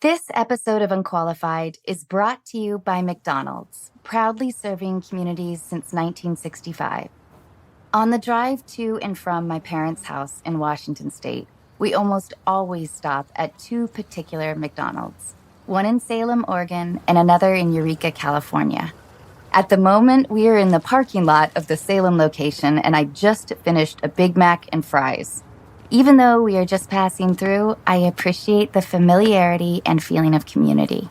This episode of Unqualified is brought to you by McDonald's, proudly serving communities since 1965. On the drive to and from my parents' house in Washington State, we almost always stop at two particular McDonald's, one in Salem, Oregon, and another in Eureka, California. At the moment, we are in the parking lot of the Salem location, and I just finished a Big Mac and fries. Even though we are just passing through, I appreciate the familiarity and feeling of community.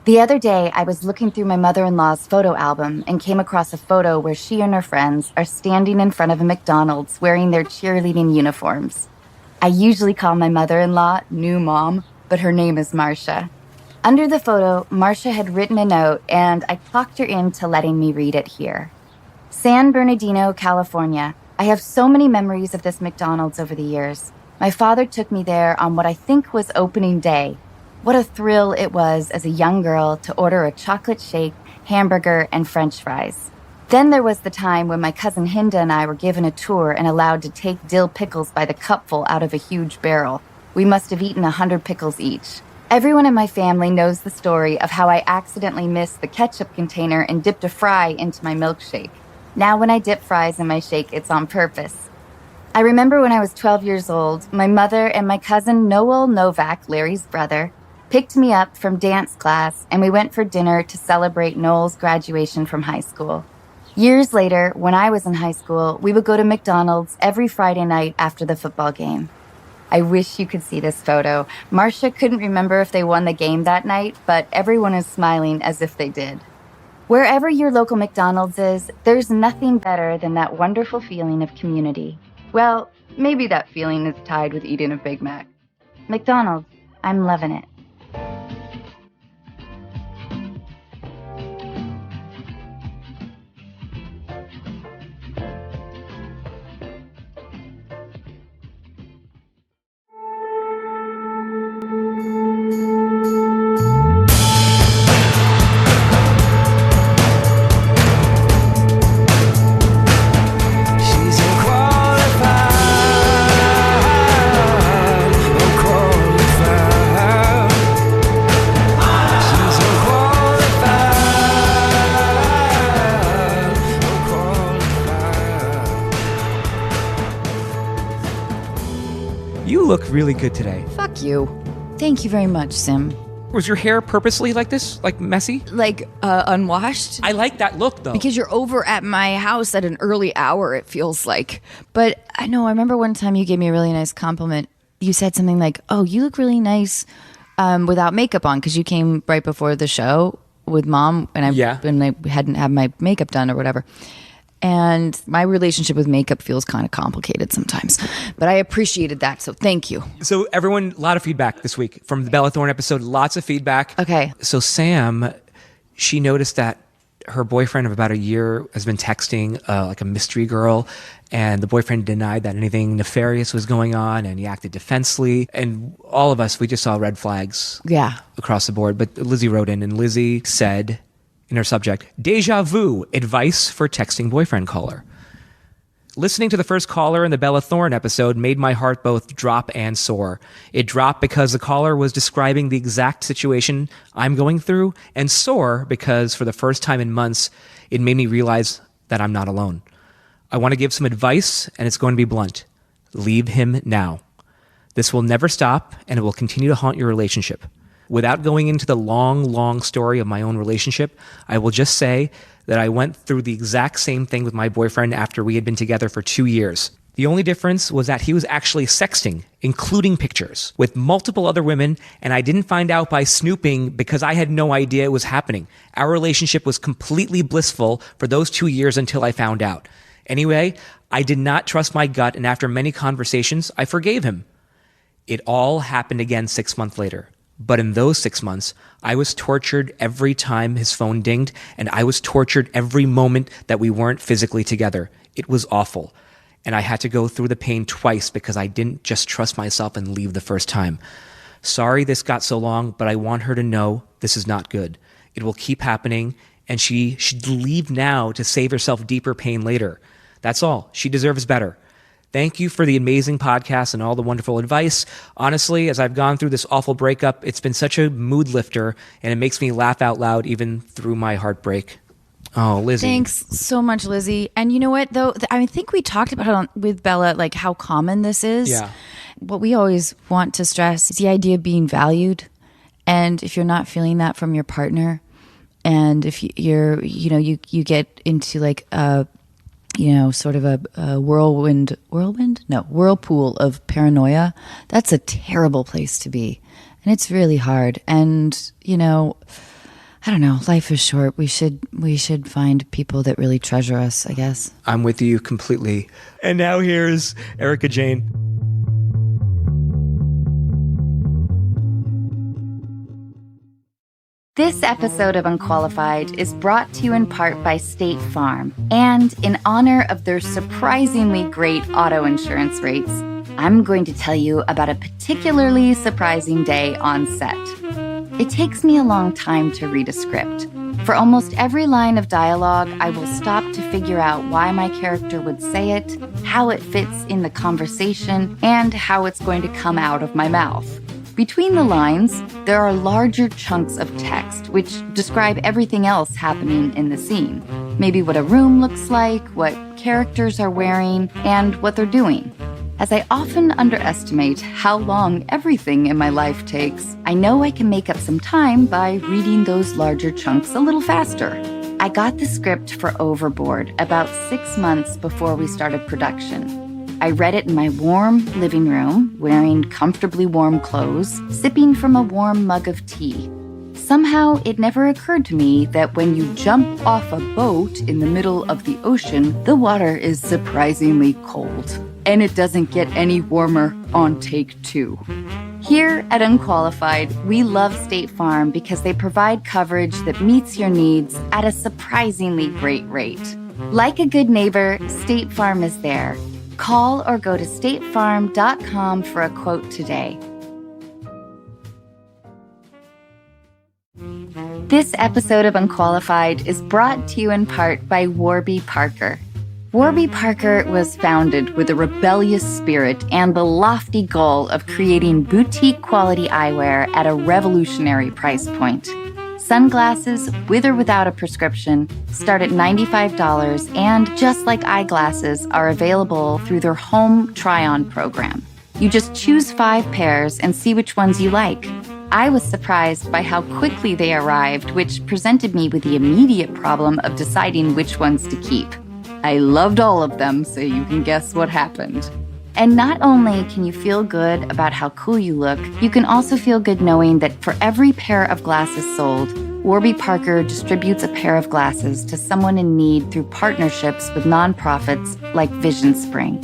The other day, I was looking through my mother-in-law's photo album and came across a photo where she and her friends are standing in front of a McDonald's wearing their cheerleading uniforms. I usually call my mother-in-law New Mom, but her name is Marcia. Under the photo, Marcia had written a note, and I talked her into letting me read it here. San Bernardino, California. I have so many memories of this McDonald's over the years. My father took me there on what I think was opening day. What a thrill it was as a young girl to order a chocolate shake, hamburger, and French fries. Then there was the time when my cousin Hinda and I were given a tour and allowed to take dill pickles by the cupful out of a huge barrel. We must have eaten 100 pickles each. Everyone in my family knows the story of how I accidentally missed the ketchup container and dipped a fry into my milkshake. Now when I dip fries in my shake, it's on purpose. I remember when I was 12 years old, my mother and my cousin Noel Novak, Larry's brother, picked me up from dance class and we went for dinner to celebrate Noel's graduation from high school. Years later, when I was in high school, we would go to McDonald's every Friday night after the football game. I wish you could see this photo. Marcia couldn't remember if they won the game that night, but everyone is smiling as if they did. Wherever your local McDonald's is, there's nothing better than that wonderful feeling of community. Well, maybe that feeling is tied with eating a Big Mac. McDonald's, I'm loving it. You look really good today. Fuck you. Thank you very much, Sim. Was your hair purposely like this? Like messy? Like, unwashed? I like that look, though. Because you're over at my house at an early hour, it feels like. But I know, I remember one time you gave me a really nice compliment. You said something like, oh, you look really nice without makeup on, because you came right before the show with Mom, and I hadn't had my makeup done or whatever. And my relationship with makeup feels kind of complicated sometimes. But I appreciated that, so thank you. So everyone, a lot of feedback this week from the Bella Thorne episode. Lots of feedback. Okay. So Sam, she noticed that her boyfriend of about a year has been texting like a mystery girl. And the boyfriend denied that anything nefarious was going on. And he acted defensively. And all of us, we just saw red flags across the board. But Lizzie wrote in, and Lizzie said in her subject, deja vu, advice for texting boyfriend caller. Listening to the first caller in the Bella Thorne episode made my heart both drop and soar. It dropped because the caller was describing the exact situation I'm going through, and soar because for the first time in months, it made me realize that I'm not alone. I want to give some advice, and it's going to be blunt. Leave him now. This will never stop, and it will continue to haunt your relationship. Without going into the long story of my own relationship, I will just say that I went through the exact same thing with my boyfriend after we had been together for 2 years. The only difference was that he was actually sexting, including pictures, with multiple other women, and I didn't find out by snooping because I had no idea it was happening. Our relationship was completely blissful for those 2 years until I found out. Anyway, I did not trust my gut, and after many conversations, I forgave him. It all happened again 6 months later. But in those 6 months, I was tortured every time his phone dinged, and I was tortured every moment that we weren't physically together. It was awful. And I had to go through the pain twice because I didn't just trust myself and leave the first time. Sorry this got so long, but I want her to know this is not good. It will keep happening, and she should leave now to save herself deeper pain later. That's all. She deserves better. Thank you for the amazing podcast and all the wonderful advice. Honestly, as I've gone through this awful breakup, it's been such a mood lifter, and it makes me laugh out loud even through my heartbreak. Oh, Lizzie. Thanks so much, Lizzie. And you know what, though? I think we talked about it with Bella, like how common this is. Yeah. What we always want to stress is the idea of being valued. And if you're not feeling that from your partner, and if you get into like a, sort of a whirlpool of paranoia, that's a terrible place to be. And it's really hard. And, I don't know, life is short. We should find people that really treasure us, I guess. I'm with you completely. And now here's Erika Jayne. This episode of Unqualified is brought to you in part by State Farm. And in honor of their surprisingly great auto insurance rates, I'm going to tell you about a particularly surprising day on set. It takes me a long time to read a script. For almost every line of dialogue, I will stop to figure out why my character would say it, how it fits in the conversation, and how it's going to come out of my mouth. Between the lines, there are larger chunks of text which describe everything else happening in the scene. Maybe what a room looks like, what characters are wearing, and what they're doing. As I often underestimate how long everything in my life takes, I know I can make up some time by reading those larger chunks a little faster. I got the script for Overboard about 6 months before we started production. I read it in my warm living room, wearing comfortably warm clothes, sipping from a warm mug of tea. Somehow, it never occurred to me that when you jump off a boat in the middle of the ocean, the water is surprisingly cold. And it doesn't get any warmer on take 2. Here at Unqualified, we love State Farm because they provide coverage that meets your needs at a surprisingly great rate. Like a good neighbor, State Farm is there. Call or go to statefarm.com for a quote today. This episode of Unqualified is brought to you in part by Warby Parker. Warby Parker was founded with a rebellious spirit and the lofty goal of creating boutique quality eyewear at a revolutionary price point. Sunglasses, with or without a prescription, start at $95 and, just like eyeglasses, are available through their home try-on program. You just choose 5 pairs and see which ones you like. I was surprised by how quickly they arrived, which presented me with the immediate problem of deciding which ones to keep. I loved all of them, so you can guess what happened. And not only can you feel good about how cool you look, you can also feel good knowing that for every pair of glasses sold, Warby Parker distributes a pair of glasses to someone in need through partnerships with nonprofits like Vision Spring.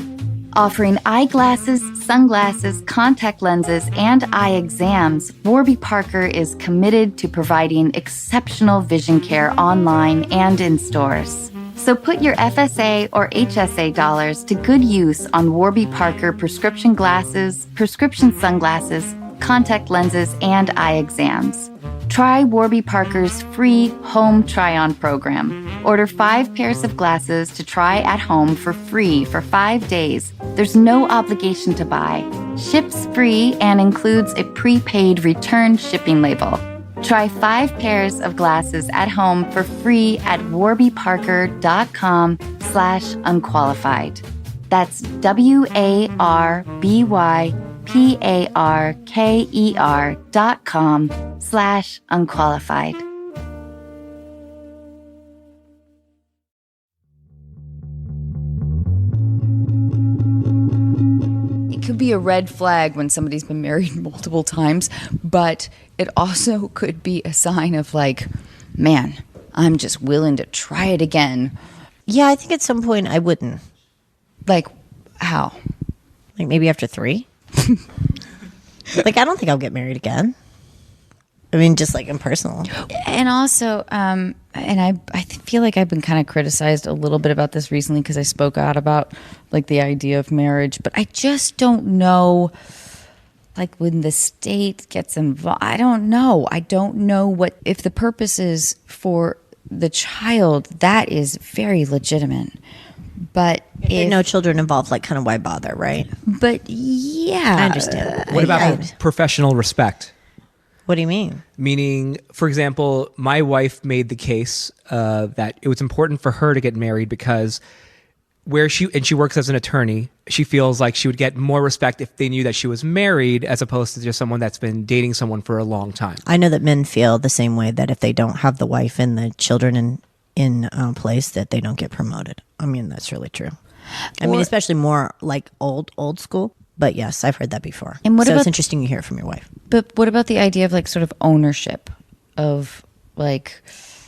Offering eyeglasses, sunglasses, contact lenses, and eye exams, Warby Parker is committed to providing exceptional vision care online and in stores. So put your FSA or HSA dollars to good use on Warby Parker prescription glasses, prescription sunglasses, contact lenses, and eye exams. Try Warby Parker's free home try-on program. Order 5 pairs of glasses to try at home for free for 5 days. There's no obligation to buy. Ships free and includes a prepaid return shipping label. Try 5 pairs of glasses at home for free at warbyparker.com/unqualified. That's warbyparker.com/unqualified. It could be a red flag when somebody's been married multiple times, but it also could be a sign of like, man, I'm just willing to try it again. Yeah, I think at some point I wouldn't. Like, how? Like maybe after 3. Like, I don't think I'll get married again. I mean, just like impersonal. And also, and I feel like I've been kind of criticized a little bit about this recently because I spoke out about like the idea of marriage, but I just don't know, like when the state gets involved, I don't know what, if the purpose is for the child, that is very legitimate. But If there are no children involved, like, kind of why bother, right? But yeah, I understand. What about professional respect? What do you mean? Meaning, for example, my wife made the case that it was important for her to get married because she works as an attorney, she feels like she would get more respect if they knew that she was married as opposed to just someone that's been dating someone for a long time. I know that men feel the same way, that if they don't have the wife and the children in place, that they don't get promoted. I mean, that's really true. I mean, especially more like old school. But yes, I've heard that before. And so it's interesting you hear it from your wife. But what about the idea of like sort of ownership of like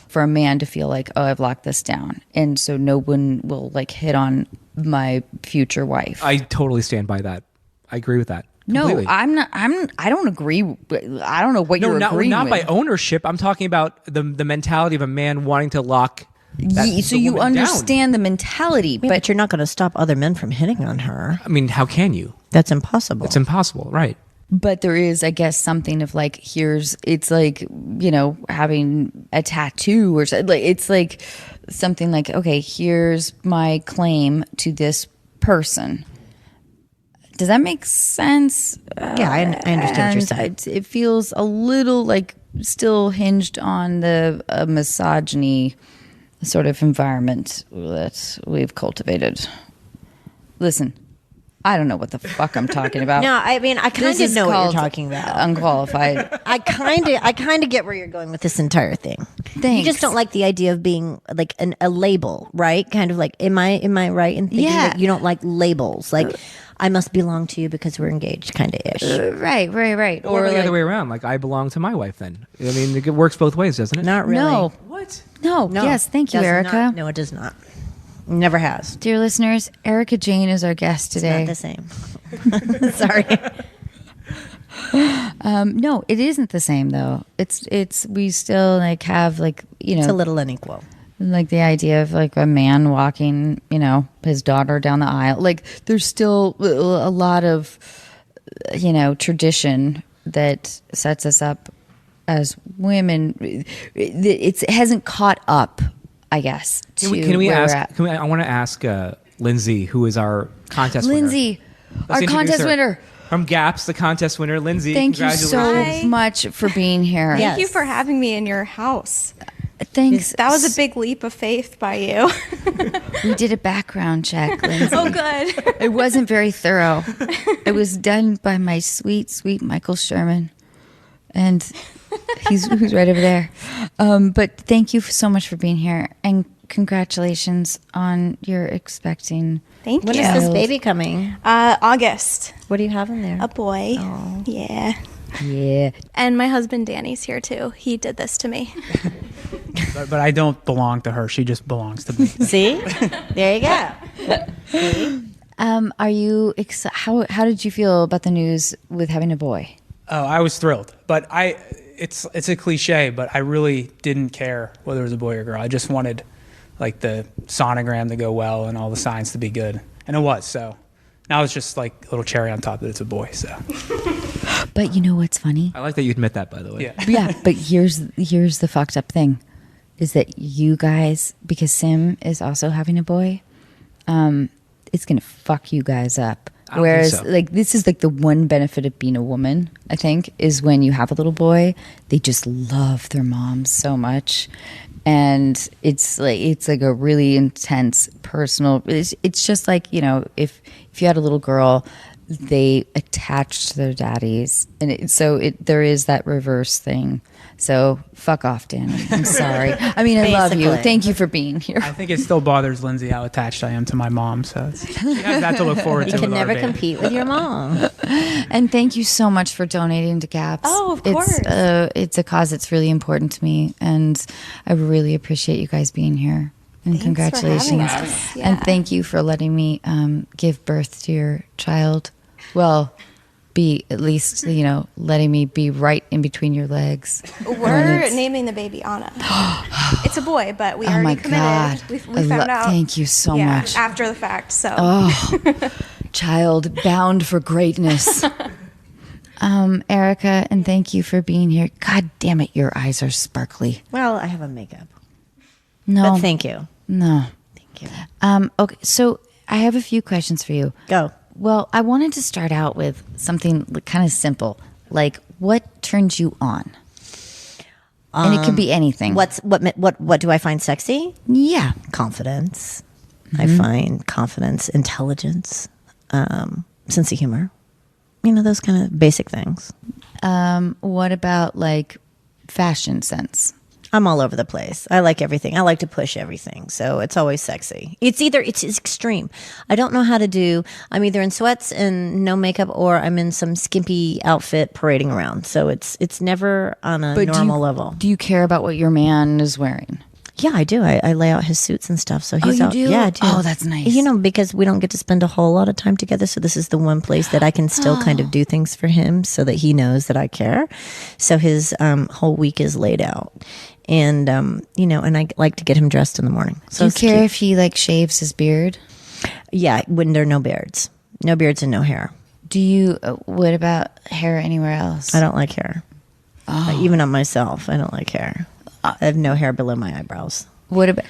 for a man to feel like, oh, I've locked this down, and so no one will like hit on my future wife? I totally stand by that. I agree with that. No, I'm not. I don't agree. I don't know what you're agreeing not with. by ownership. I'm talking about the mentality of a man wanting to lock. So you understand the mentality, but you're not going to stop other men from hitting on her. I mean, how can you? That's impossible. It's impossible, right? But there is, I guess, something of like, it's like, having a tattoo or something. Like, it's like something like, okay, here's my claim to this person. Does that make sense? Yeah, I understand what you're saying. It feels a little like still hinged on the misogyny sort of environment that we've cultivated. Listen, I don't know what the fuck I'm talking about. No, I mean, I kind of know what you're talking about. Unqualified. I kind of get where you're going with this entire thing. Thanks. You just don't like the idea of being like a label, right? Kind of like, am I right in thinking that you don't like labels? Like, I must belong to you because we're engaged, kind of ish. Right. Or the other way around. Like, I belong to my wife then. I mean, it works both ways, doesn't it? Not really. No. What? No. Yes. Thank you, Erika. No, it does not. Never has. Dear listeners, Erika Jayne is our guest today. It's not the same. Sorry. No, it isn't the same though. It's we still like have like, it's a little unequal. Like the idea of like a man walking, his daughter down the aisle. Like there's still a lot of, tradition that sets us up as women. It hasn't caught up, I guess. Can we ask? I want to ask Lindsay, who is our contest winner. Lindsay, our contest winner. From GAPS, the contest winner, Lindsay. Thank you so much for being here. Thank you for having me in your house. Thanks. That was a big leap of faith by you. We did a background check, Lindsay. Oh, good. It wasn't very thorough. It was done by my sweet, sweet Michael Sherman. And who's right over there. But thank you so much for being here. And congratulations on your expecting. Thank you. When is this baby coming? August. What do you have in there? A boy. Oh. Yeah. Yeah. And my husband Danny's here too. He did this to me. But I don't belong to her. She just belongs to me. See? There you go. See? Are you how did you feel about the news with having a boy? Oh, I was thrilled. But it's a cliche, but I really didn't care whether it was a boy or girl. I just wanted like the sonogram to go well and all the signs to be good. And it was. So now it's just like a little cherry on top that it's a boy. So But you know what's funny? I like that you admit that, by the way. yeah. Yeah, but here's the fucked up thing, is that you guys, because Sim is also having a boy, it's gonna fuck you guys up. I don't Whereas, think so. like, this is like the one benefit of being a woman, I think, is when you have a little boy, they just love their moms so much, and it's like a really intense personal. It's just like, if you had a little girl, they attach to their daddies, and there is that reverse thing. So fuck off, Danny. I'm sorry. I mean, I love you. Basically. Thank you for being here. I think it still bothers Lindsay how attached I am to my mom. So she has that to look forward to. You can with our never baby. compete with your mom. And thank you so much for donating to GAPS. Oh, of course. It's a cause that's really important to me, and I really appreciate you guys being here. And Thanks for congratulations. having us. And Yeah. thank you for letting me give birth to your child. Well, be at least, letting me be right in between your legs. We're naming the baby Anna. It's a boy, but we Oh already my committed. God. We I found out. thank you so much. After the fact. So Child bound for greatness. Erika, and thank you for being here. God damn it, your eyes are sparkly. Well, I have a makeup. No, But thank you. no. Okay, so I have a few questions for you. Go. Well, I wanted to start out with something kind of simple, like what turns you on, and it could be anything. What do I find sexy? Yeah. Confidence. I find confidence, intelligence, sense of humor. Those kind of basic things. What about like fashion sense? I'm all over the place. I like everything. I like to push everything. So it's always sexy. It's extreme. I don't know how to do, I'm either in sweats and no makeup or I'm in some skimpy outfit parading around. So it's never on a normal level. Do you care about what your man is wearing? Yeah, I do. I lay out his suits and stuff. So he's you out. do? Yeah, I do. Oh, that's nice. Because we don't get to spend a whole lot of time together. So this is the one place that I can still kind of do things for him so that he knows that I care. So his whole week is laid out. And, and I like to get him dressed in the morning. So do you care if he like shaves his beard? Yeah, when there are no beards. No beards and no hair. Do you, what about hair anywhere else? I don't like hair. Even on myself, I don't like hair. I have no hair below my eyebrows. What about,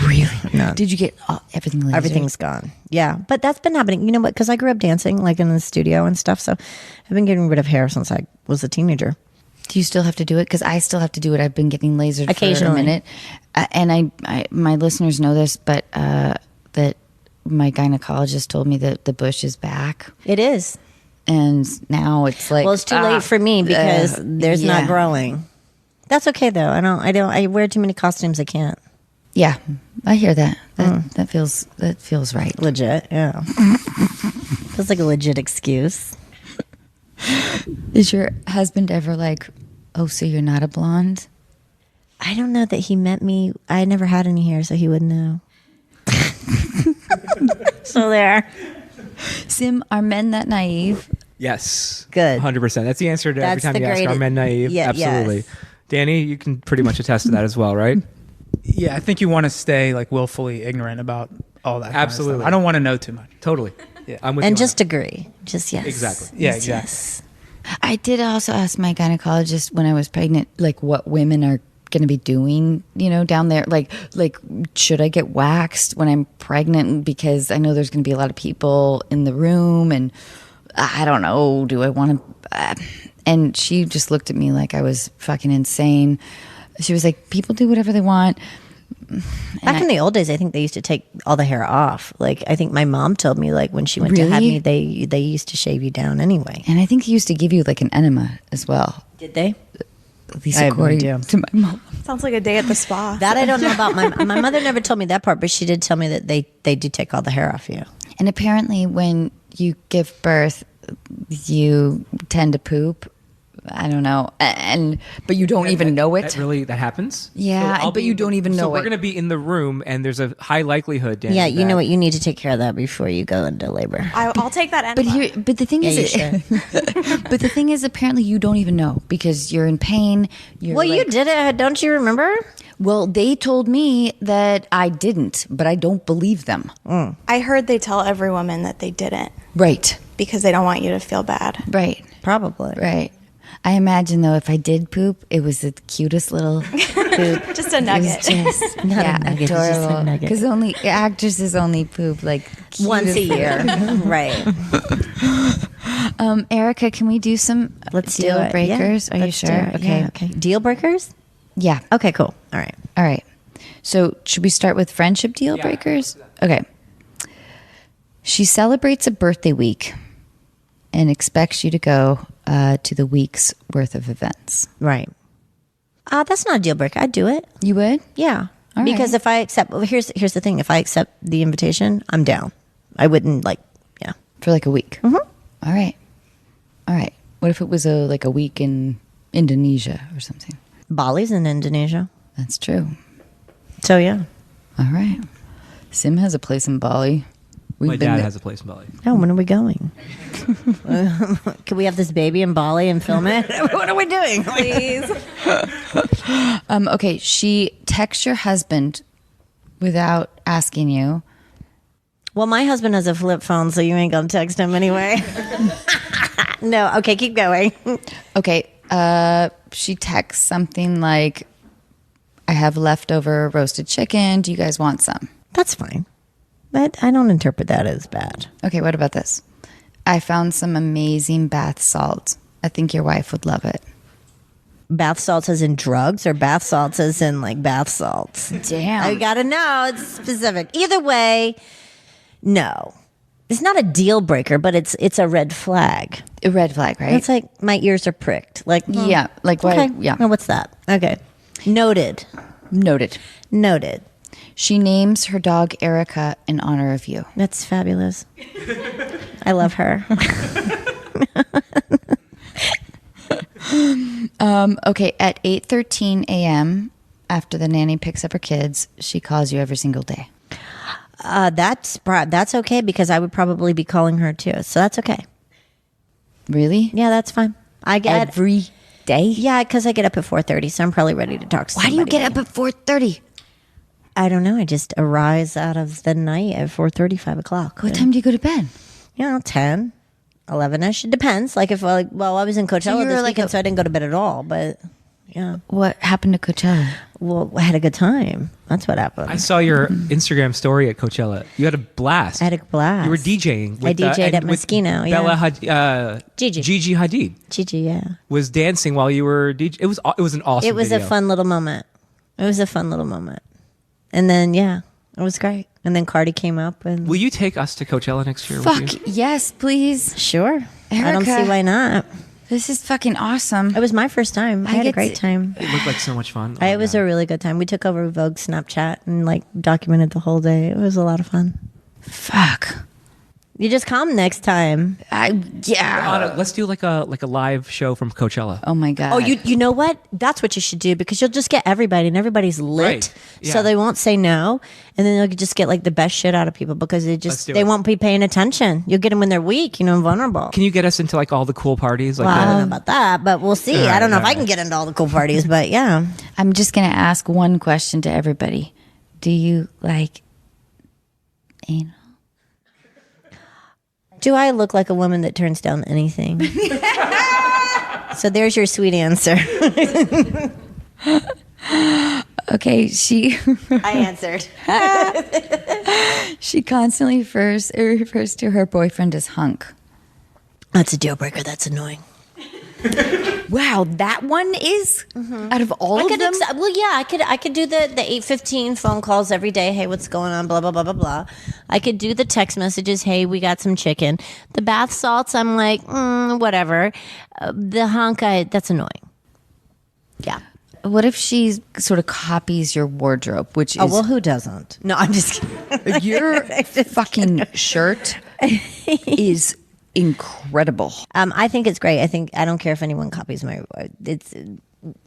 really? No. Did you get everything lasered? Everything's gone. Yeah, but that's been happening. You know what? Because I grew up dancing, like in the studio and stuff. So I've been getting rid of hair since I was a teenager. Do you still have to do it? Because I still have to do it. I've been getting lasered Occasionally. for a minute. And I my listeners know this, but that my gynecologist told me that the bush is back. It is. And now it's like... Well, it's too late for me because there's not growing. That's okay though. I wear too many costumes. I can't. Yeah, I hear that. That feels right. Legit, yeah. Feels like a legit excuse. Is your husband ever like, oh, so you're not a blonde? I don't know that he met me. I never had any hair, so he wouldn't know. So there. Sim, are men that naive? Yes. Good. 100%. That's the answer to every That's time the you ask, are men naive? Yeah, Absolutely. yes. Danny, you can pretty much attest to that as well, right? Yeah, I think you want to stay like willfully ignorant about all that. kind of Absolutely. stuff. I don't want to know too much. Totally. Yeah. I'm with you And on just that. agree. Just yes. Exactly. Yeah, Yes, exactly. yes. I did also ask my gynecologist when I was pregnant, like what women are going to be doing, down there. Like, should I get waxed when I'm pregnant? Because I know there's going to be a lot of people in the room and I don't know, do I want to... and she just looked at me like I was fucking insane. She was like, people do whatever they want. Back in the old days, I think they used to take all the hair off. Like, I think my mom told me, like, when she went to have Really? me, they used to shave you down anyway. And I think he used to give you like an enema as well. Did they? At least I have no according idea. to my mom. Sounds like a day at the spa. That I don't know about. My mother never told me that part, but she did tell me that they do take all the hair off you. And apparently when you give birth, you tend to poop. I don't know. But you don't even know it. That happens? Yeah, I'll but be you in the- don't even know So we're it. going to be in the room, and there's a high likelihood, Danny, Yeah, you know that- what? You need to take care of that before you go into labor. I'll take that enema. But the thing Yeah, is, you but the thing is, apparently you don't even know because you're in pain. You're Well, you like- did it, don't you remember? Well, they told me that I didn't, but I don't believe them. I heard they tell every woman that they didn't Right, because they don't want you to feel bad. right, Probably. right. I imagine though, if I did poop, it was the cutest little poop. Just a It was nugget. just Not a nugget, it's just a adorable. nugget. Because only actresses only poop like Once a cutest year. Right. Erica, can we do some Let's deal do it. breakers? Yeah, Are you let's do sure? it. Okay. Yeah, okay. Deal breakers? Yeah. Okay, cool. All right. All right. So should we start with friendship deal breakers? Okay. She celebrates a birthday week and expects you to go to the week's worth of events. Right. That's not a deal breaker. I'd do it. You would? Yeah. All Because right. if I accept, well, here's the thing. If I accept the invitation, I'm down. I wouldn't yeah. For like a week. Mm-hmm. All right. All right. What if it was a week in Indonesia or something? Bali's in Indonesia. That's true. So yeah. All right. Sim has a place in Bali. My been dad there. has a place in Bali. Oh, when are we going? Can we have this baby in Bali and film it? What are we doing? Please. Okay, she texts your husband without asking you. Well, my husband has a flip phone, so you ain't gonna text him anyway. No, okay, keep going. Okay, she texts something like, I have leftover roasted chicken. Do you guys want some? That's fine. But I don't interpret that as bad. Okay, what about this? I found some amazing bath salts. I think your wife would love it. Bath salts as in drugs or bath salts as in like bath salts? Damn. I gotta know. It's specific. Either way, no. It's not a deal breaker, but it's a red flag. A red flag, right? It's like my ears are pricked. Like, Yeah, like why? okay. Yeah. Oh, what's that? Okay. Noted. Noted. Noted. She names her dog Erika in honor of you. That's fabulous. I love her. Okay, at 8:13 a.m., after the nanny picks up her kids, she calls you every single day. That's okay because I would probably be calling her too. So that's okay. Really? Yeah, that's fine. I get Every day? Yeah, because I get up at 4:30, so I'm probably ready to talk to Why do you somebody. get up at 4:30? I don't know. I just arise out of the night at 4:30, 5 o'clock. What time do you go to bed? 10, 11ish. It depends. Like if I was in Coachella you were this like weekend, so I didn't go to bed at all. But yeah, What happened to Coachella? well, I had a good time. That's what happened. I saw your Instagram story at Coachella. You had a blast. I had a blast. You were DJing. I DJ'd at and with Moschino, yeah. Bella Gigi Hadid Gigi, yeah. was dancing while you were DJ. It was an awesome. It was video. a fun little moment. And then it was great. And then Cardi came up and Will you take us to Coachella next year? With you? Fuck, yes, please. sure. I don't Erica. see why not. This is fucking awesome. It was my first time. I had a get great to- time. It looked like so much fun. Oh It my was God. a really good time. We took over Vogue Snapchat and like documented the whole day. It was a lot of fun. Fuck. You just come next time. Yeah. Anna, let's do like a live show from Coachella. Oh my God. Oh, you know what? That's what you should do because you'll just get everybody and everybody's lit, Right. Yeah. so they won't say no, and then you'll just get like the best shit out of people because Let's do they it. won't be paying attention. You'll get them when they're weak, and vulnerable. Can you get us into like all the cool parties? Like Well, I the- don't know about that, but we'll see. I don't know if I can get into all the cool parties, but yeah. I'm just going to ask one question to everybody. Do you like anal? Do I look like a woman that turns down anything? So there's your sweet answer. Okay, she I answered. she constantly refers to her boyfriend as hunk. That's a deal breaker. That's annoying. Wow, that one is out of all I of could them. I could do the 8:15 phone calls every day. Hey, what's going on? Blah blah blah blah blah. I could do the text messages. Hey, we got some chicken. The bath salts. I'm like, whatever. The hunk. That's annoying. Yeah. What if she sort of copies your wardrobe, which is Oh well, who doesn't? No, I'm just kidding. your fucking shirt is incredible. I think it's great. I don't care if anyone copies my. It's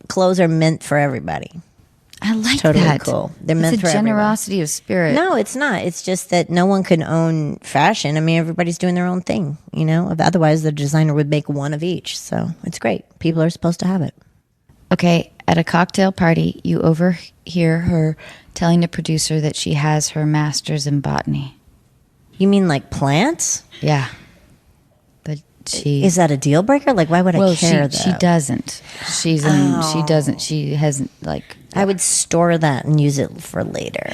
clothes are meant for everybody. I like Totally that. cool. They're It's meant a for everyone. generosity of spirit. No, it's not. It's just that no one can own fashion. I mean, everybody's doing their own thing, Otherwise, the designer would make one of each. So it's great. People are supposed to have it. Okay, at a cocktail party, you overhear her telling the producer that she has her master's in botany. You mean like plants? Yeah. But she Is that a deal breaker? Like, why would I care? she though? doesn't. She's in, she doesn't. She hasn't like I would store that and use it for later.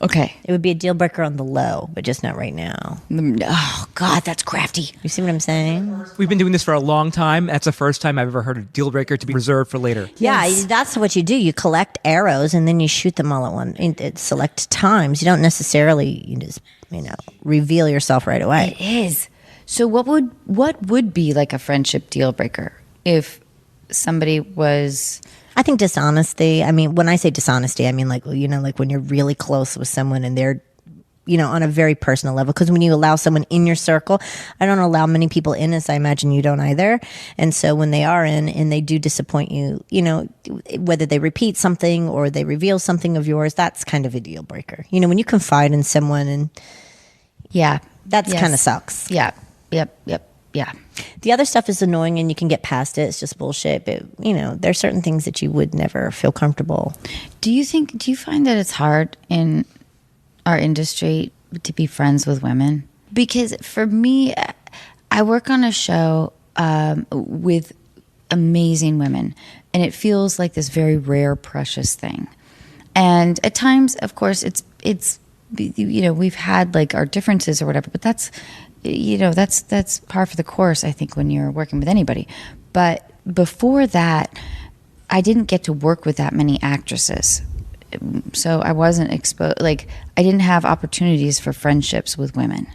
okay. It would be a deal breaker on the low, but just not right now. Oh God, that's crafty. You see what I'm saying? We've been doing this for a long time. That's the first time I've ever heard a deal breaker to be reserved for later. Yeah, that's what you do. You collect arrows and then you shoot them all at select times. You don't necessarily reveal yourself right away. It is. So what would be like a friendship deal breaker if somebody was I think dishonesty. I mean, when I say dishonesty, I mean like when you're really close with someone and they're on a very personal level. Because when you allow someone in your circle, I don't allow many people in, as I imagine you don't either. And so when they are in and they do disappoint you, whether they repeat something or they reveal something of yours, that's kind of a deal breaker. When you confide in someone and yeah. that's Yes. kind of sucks. Yeah. Yep. Yeah. The other stuff is annoying and you can get past it. It's just bullshit. But, there's certain things that you would never feel comfortable. Do you find that it's hard in our industry to be friends with women? Because for me, I work on a show with amazing women, and it feels like this very rare, precious thing. And at times, of course, it's we've had like our differences or whatever, but that's par for the course, I think, when you're working with anybody. But before that, I didn't get to work with that many actresses. So I wasn't exposed, like I didn't have opportunities for friendships with women.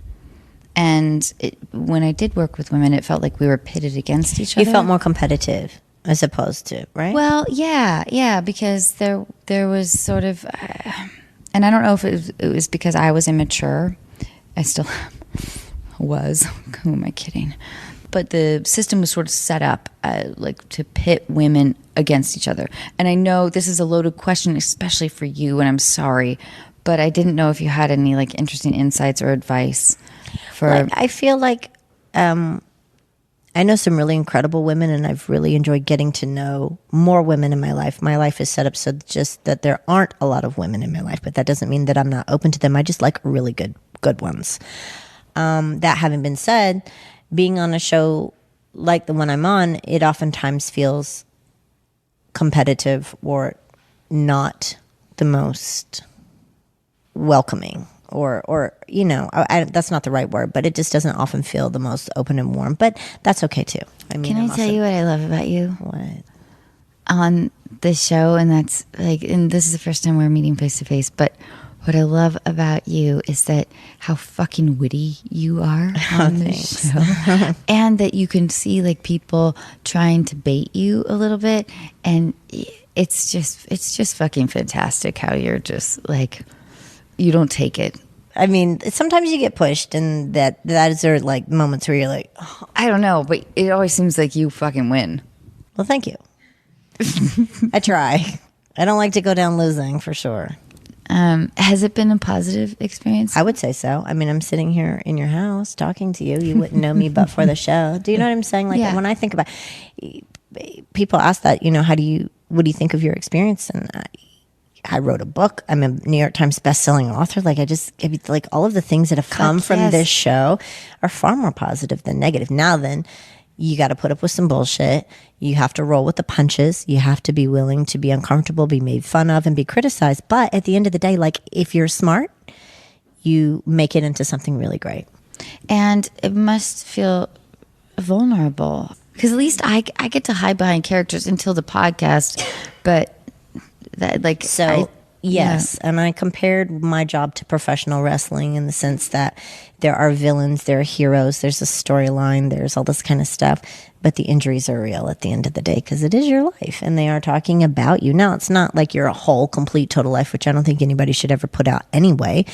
And when I did work with women, it felt like we were pitted against each other. You felt more competitive as opposed to, right? Well, yeah, because there was sort of, and I don't know if it was because I was immature. I still was. Who am I kidding? But the system was sort of set up like to pit women against each other. And I know this is a loaded question, especially for you, and I'm sorry, but I didn't know if you had any like interesting insights or advice for. Like, I feel like I know some really incredible women, and I've really enjoyed getting to know more women in my life. My life is set up so just that there aren't a lot of women in my life, but that doesn't mean that I'm not open to them. I just like really good ones. That having been said, being on a show like the one I'm on, it oftentimes feels competitive or not the most welcoming, or that's not the right word, but it just doesn't often feel the most open and warm. But that's okay too. I mean, can I tell you what I love about you? What? On this show, and that's like, and this is the first time we're meeting face to face, but what I love about you is that how fucking witty you are on this show. And that you can see like people trying to bait you a little bit. And it's just fucking fantastic how you're just like, you don't take it. I mean, sometimes you get pushed, and that is there like moments where you're like, oh. I don't know, but it always seems like you fucking win. Well, thank you. I try. I don't like to go down losing, for sure. Has it been a positive experience? I would say so. I mean, I'm sitting here in your house talking to you. You wouldn't know me but for the show. Do you know what I'm saying? Like, yeah. When I think about, people ask that, what do you think of your experience? And I wrote a book. I'm a New York Times bestselling author. Like, like all of the things that have come from this show are far more positive than negative. Now then, you got to put up with some bullshit. You have to roll with the punches. You have to be willing to be uncomfortable, be made fun of, and be criticized. But at the end of the day, like, if you're smart, you make it into something really great. And it must feel vulnerable, because at least I get to hide behind characters until the podcast. But that, like, yes, yeah. And I compared my job to professional wrestling in the sense that there are villains, there are heroes, there's a storyline, there's all this kind of stuff, but the injuries are real at the end of the day, because it is your life, and they are talking about you. Now, it's not like you're a whole, complete, total life, which I don't think anybody should ever put out anyway,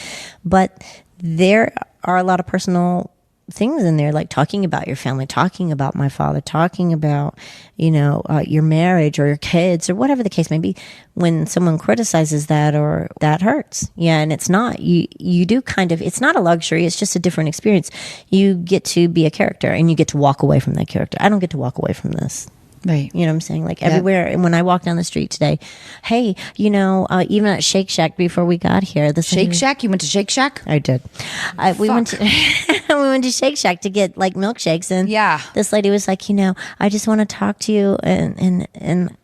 but there are a lot of personal things in there, like talking about your family, talking about my father, talking about, your marriage or your kids or whatever the case may be. When someone criticizes that, or that hurts. Yeah. And it's not, you do kind of, it's not a luxury. It's just a different experience. You get to be a character, and you get to walk away from that character. I don't get to walk away from this. Right. You know what I'm saying? Like, everywhere. And when I walk down the street today, hey, even at Shake Shack before we got here. Shake Shack? You went to Shake Shack? I did. We went to Shake Shack to get like milkshakes. And this lady was like, I just want to talk to you. And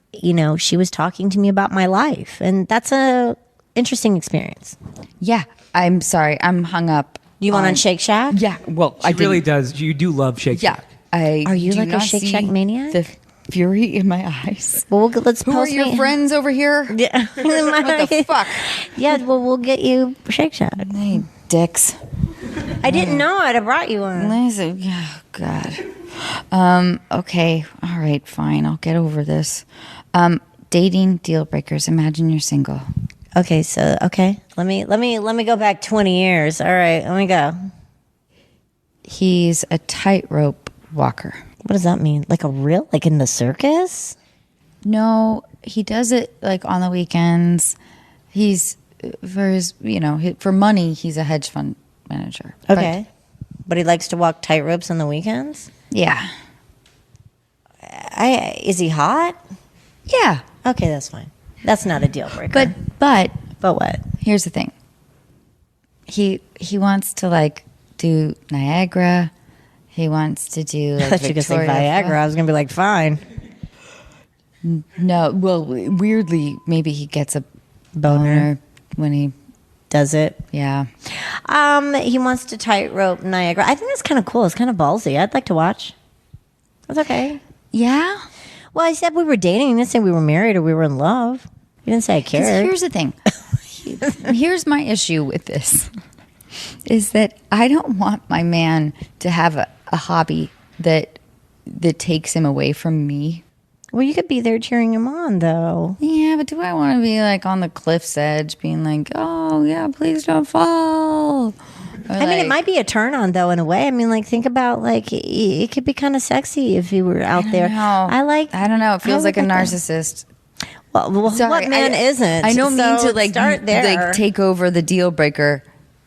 she was talking to me about my life. And that's a interesting experience. Yeah. I'm sorry. I'm hung up. You went on Shake Shack? Yeah. Well, She really does. You do love Shake Shack. Are you like a Shake Shack maniac? The fury in my eyes. Well, let's Who post are your me. friends over here? Yeah. What the fuck? Yeah, well, we'll get you Shake Shack. Hey, dicks. I didn't know I'd have brought you one. Oh, God. Okay. All right, fine. I'll get over this. Dating deal breakers. Imagine you're single. Okay, so let me go back 20 years. All right, let me go. He's a tightrope walker. What does that mean? Like like in the circus? No, he does it like on the weekends. He's for money. He's a hedge fund manager. Okay, but he likes to walk tightropes on the weekends. Yeah. Is he hot? Yeah. Okay, that's fine. That's not a deal breaker. But what? Here's the thing. He wants to like do Niagara. He wants to do like I thought you were going to say Viagra. I was going to be like, fine. No, well, weirdly, maybe he gets a Boner when he does it. yeah. He wants to tightrope Niagara. I think that's kind of cool. It's kind of ballsy. I'd like to watch. That's okay. Yeah. Well, I said we were dating. He didn't say we were married or we were in love. He didn't say I 'Cause cared. here's the thing. Here's my issue with this is that I don't want my man to have a hobby that takes him away from me. Well, you could be there cheering him on, though. Yeah, but do I want to be like on the cliff's edge being like, oh, yeah, please don't fall? Or I mean, it like- might be a turn on, though, in a way. I mean, like, think about, like, it could be kind of sexy if he were out there. No. I don't know. It feels like a that. narcissist. Well, Sorry, what man isn't? I don't mean So to like start there. like take over the deal breaker,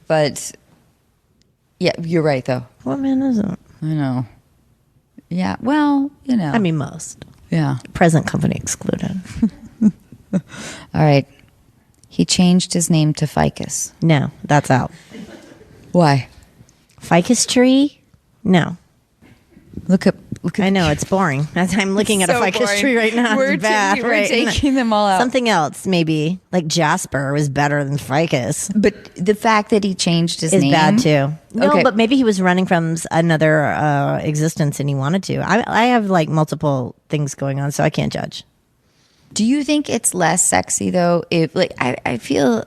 but yeah, you're right though. What man isn't? I know. Yeah, well, you know. I mean, most. yeah. Present company excluded. All right. He changed his name to Ficus. No, that's out. Why? Ficus tree? No. Look at. I know, it's boring. I'm looking at a So ficus boring. tree right now. We're It's bad. we're right? taking them all out. Something else, maybe. Like Jasper was better than ficus. But the fact that he changed his Is name bad too. No, Okay. but maybe he was running from another existence and he wanted to. I have like multiple things going on, so I can't judge. Do you think it's less sexy though? If like I feel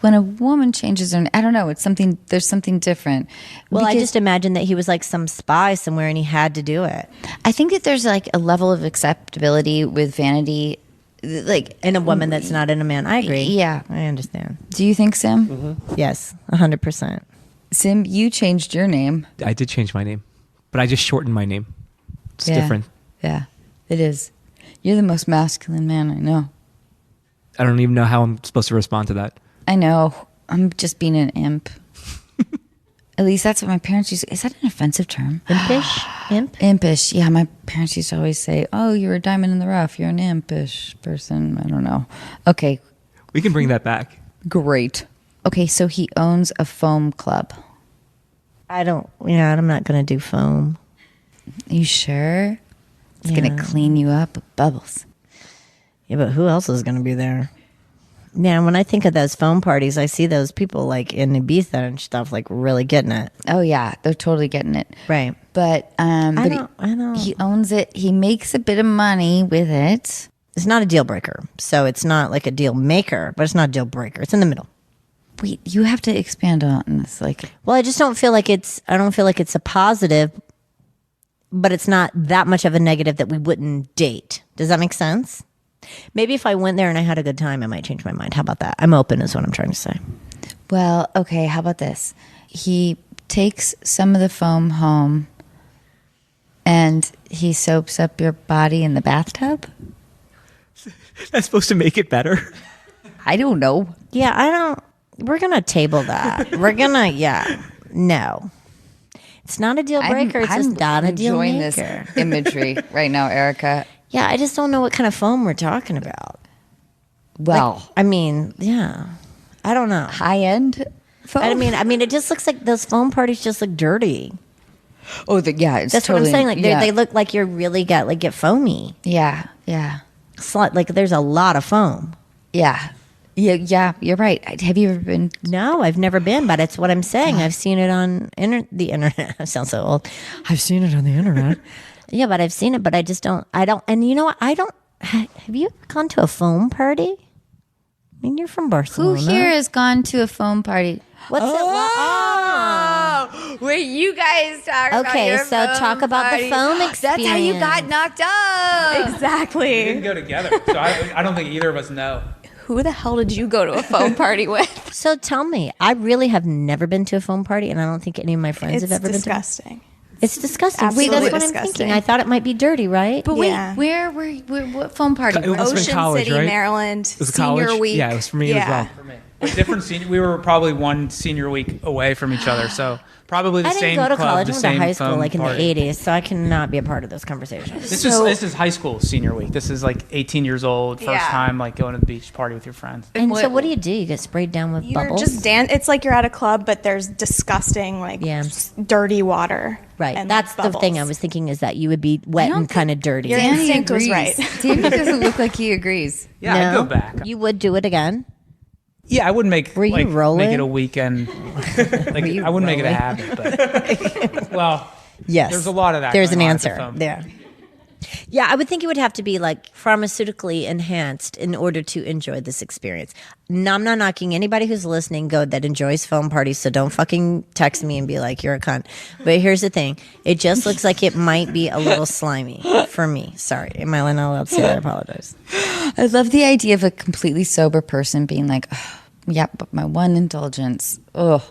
when a woman changes her, I don't know. It's something. There's something different. Well, I Because just imagine that he was like some spy somewhere and he had to do it. I think that there's like a level of acceptability with vanity, like In a woman that's not in a man. I agree. Yeah. I understand. Do you think, Sim? Yes, 100%. Sim, you changed your name. I did change my name, but I just shortened my name. It's Yeah. different. Yeah, it is. You're the most masculine man I know. I don't even know how I'm supposed to respond to that. I know. I'm just being an imp. At least that's what my parents used to. Is that an offensive term? Impish? Imp? Impish. Yeah, my parents used to always say, oh, you're a diamond in the rough. You're an impish person. I don't know. Okay, We can bring that back. great. Okay, so he owns a foam club. I'm not going to do foam. Are you sure? It's going Yeah. to clean you up with bubbles. Yeah, but who else is going to be there? Yeah, when I think of those foam parties, I see those people like in Ibiza and stuff, like really getting it. Oh, yeah, they're totally getting it. Right. But, I but don't. he owns it. He makes a bit of money with it. It's not a deal breaker. So it's not like a deal maker, but it's not a deal breaker. It's in the middle. Wait, you have to expand on this. Like, Well, I just don't feel like it's a positive, but it's not that much of a negative that we wouldn't date. Does that make sense? Maybe if I went there and I had a good time, I might change my mind. How about that? I'm open is what I'm trying to say. well, okay, how about this? He takes some of the foam home and he soaps up your body in the bathtub? That's supposed to make it better. I don't know. Yeah, we're going to table that. No. It's not a deal breaker. It's just not a deal enjoying maker. this imagery right now, Erica. Yeah, I just don't know what kind of foam we're talking about. Well, I mean, yeah. I don't know. high end foam. I mean, it just looks like those foam parties just look dirty. Oh, yeah, it's That's totally, what I'm saying. Like yeah. they look like you're really get foamy. Yeah, yeah, Like there's a lot of foam. yeah, yeah. You're right. Have you ever been? No, I've never been, but it's what I'm saying. I've seen it on the internet. I sound so old. I've seen it on the internet. Yeah, but I've seen it, but I just don't. I don't. And you know what? I don't. Have you gone to a foam party? I mean, you're from Who Barcelona. here has gone to a foam party? What's it like? Oh. Wait, you guys talk about Okay, your so foam talk about the party. foam That's how you got experience. knocked up. Exactly. Didn't go together, so I don't think either of us know. Who the hell did you go to a foam party with? So tell me, I really have never been to a foam party, and I don't think any of my friends It's have ever disgusting. been to. It's disgusting. Absolutely See, that's what I'm disgusting. thinking. I thought it might be dirty, right? But wait, Yeah. where what foam party? It must have been Ocean college, City, right? Maryland, It was senior college? week. Yeah, it was for me as well. For me, but different senior. We were probably one senior week away from each other, so Probably the I same didn't go to club, college. the I went same to high school foam like in party. the 80s, so I cannot be a part of this conversation. This is high school senior week. This is like 18 years old, first time like going to the beach party with your friends. And so what do? You get sprayed down with You're bubbles? just it's like you're at a club, but there's disgusting, like dirty water. Right. And, That's like, the thing I was thinking is that you would be wet and kind of dirty. Your Danny instinct was agrees. right. Danny doesn't look like he agrees. Yeah, I'd go back. You would do it again? Yeah, I wouldn't make Were you like rolling? make it a weekend. Like I wouldn't make it a habit, but well, Yes. there's a lot of that. There's an going on at the answer foam. there. Yeah, I would think it would have to be like pharmaceutically enhanced in order to enjoy this experience. No, I'm not knocking anybody who's listening that enjoys foam parties, so don't fucking text me and be like, you're a cunt. But here's the thing. It just looks like it might be a little slimy for me. Sorry. Am I not allowed to say that? I apologize. I love the idea of a completely sober person being like, oh, yeah, but my one indulgence. Oh,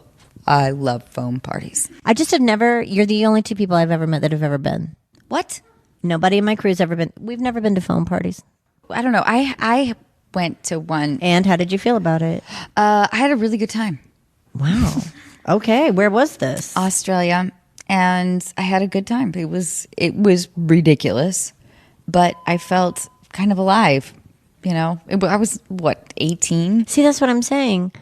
I love foam parties. I just have never, you're the only two people I've ever met that have ever been. What? Nobody in my crew's ever been. We've never been to foam parties. I don't know. I went to one. And how did you feel about it? I had a really good time. Wow. Okay. Where was this? Australia, and I had a good time. It was ridiculous, but I felt kind of alive. You know, I was 18. See, that's what I'm saying.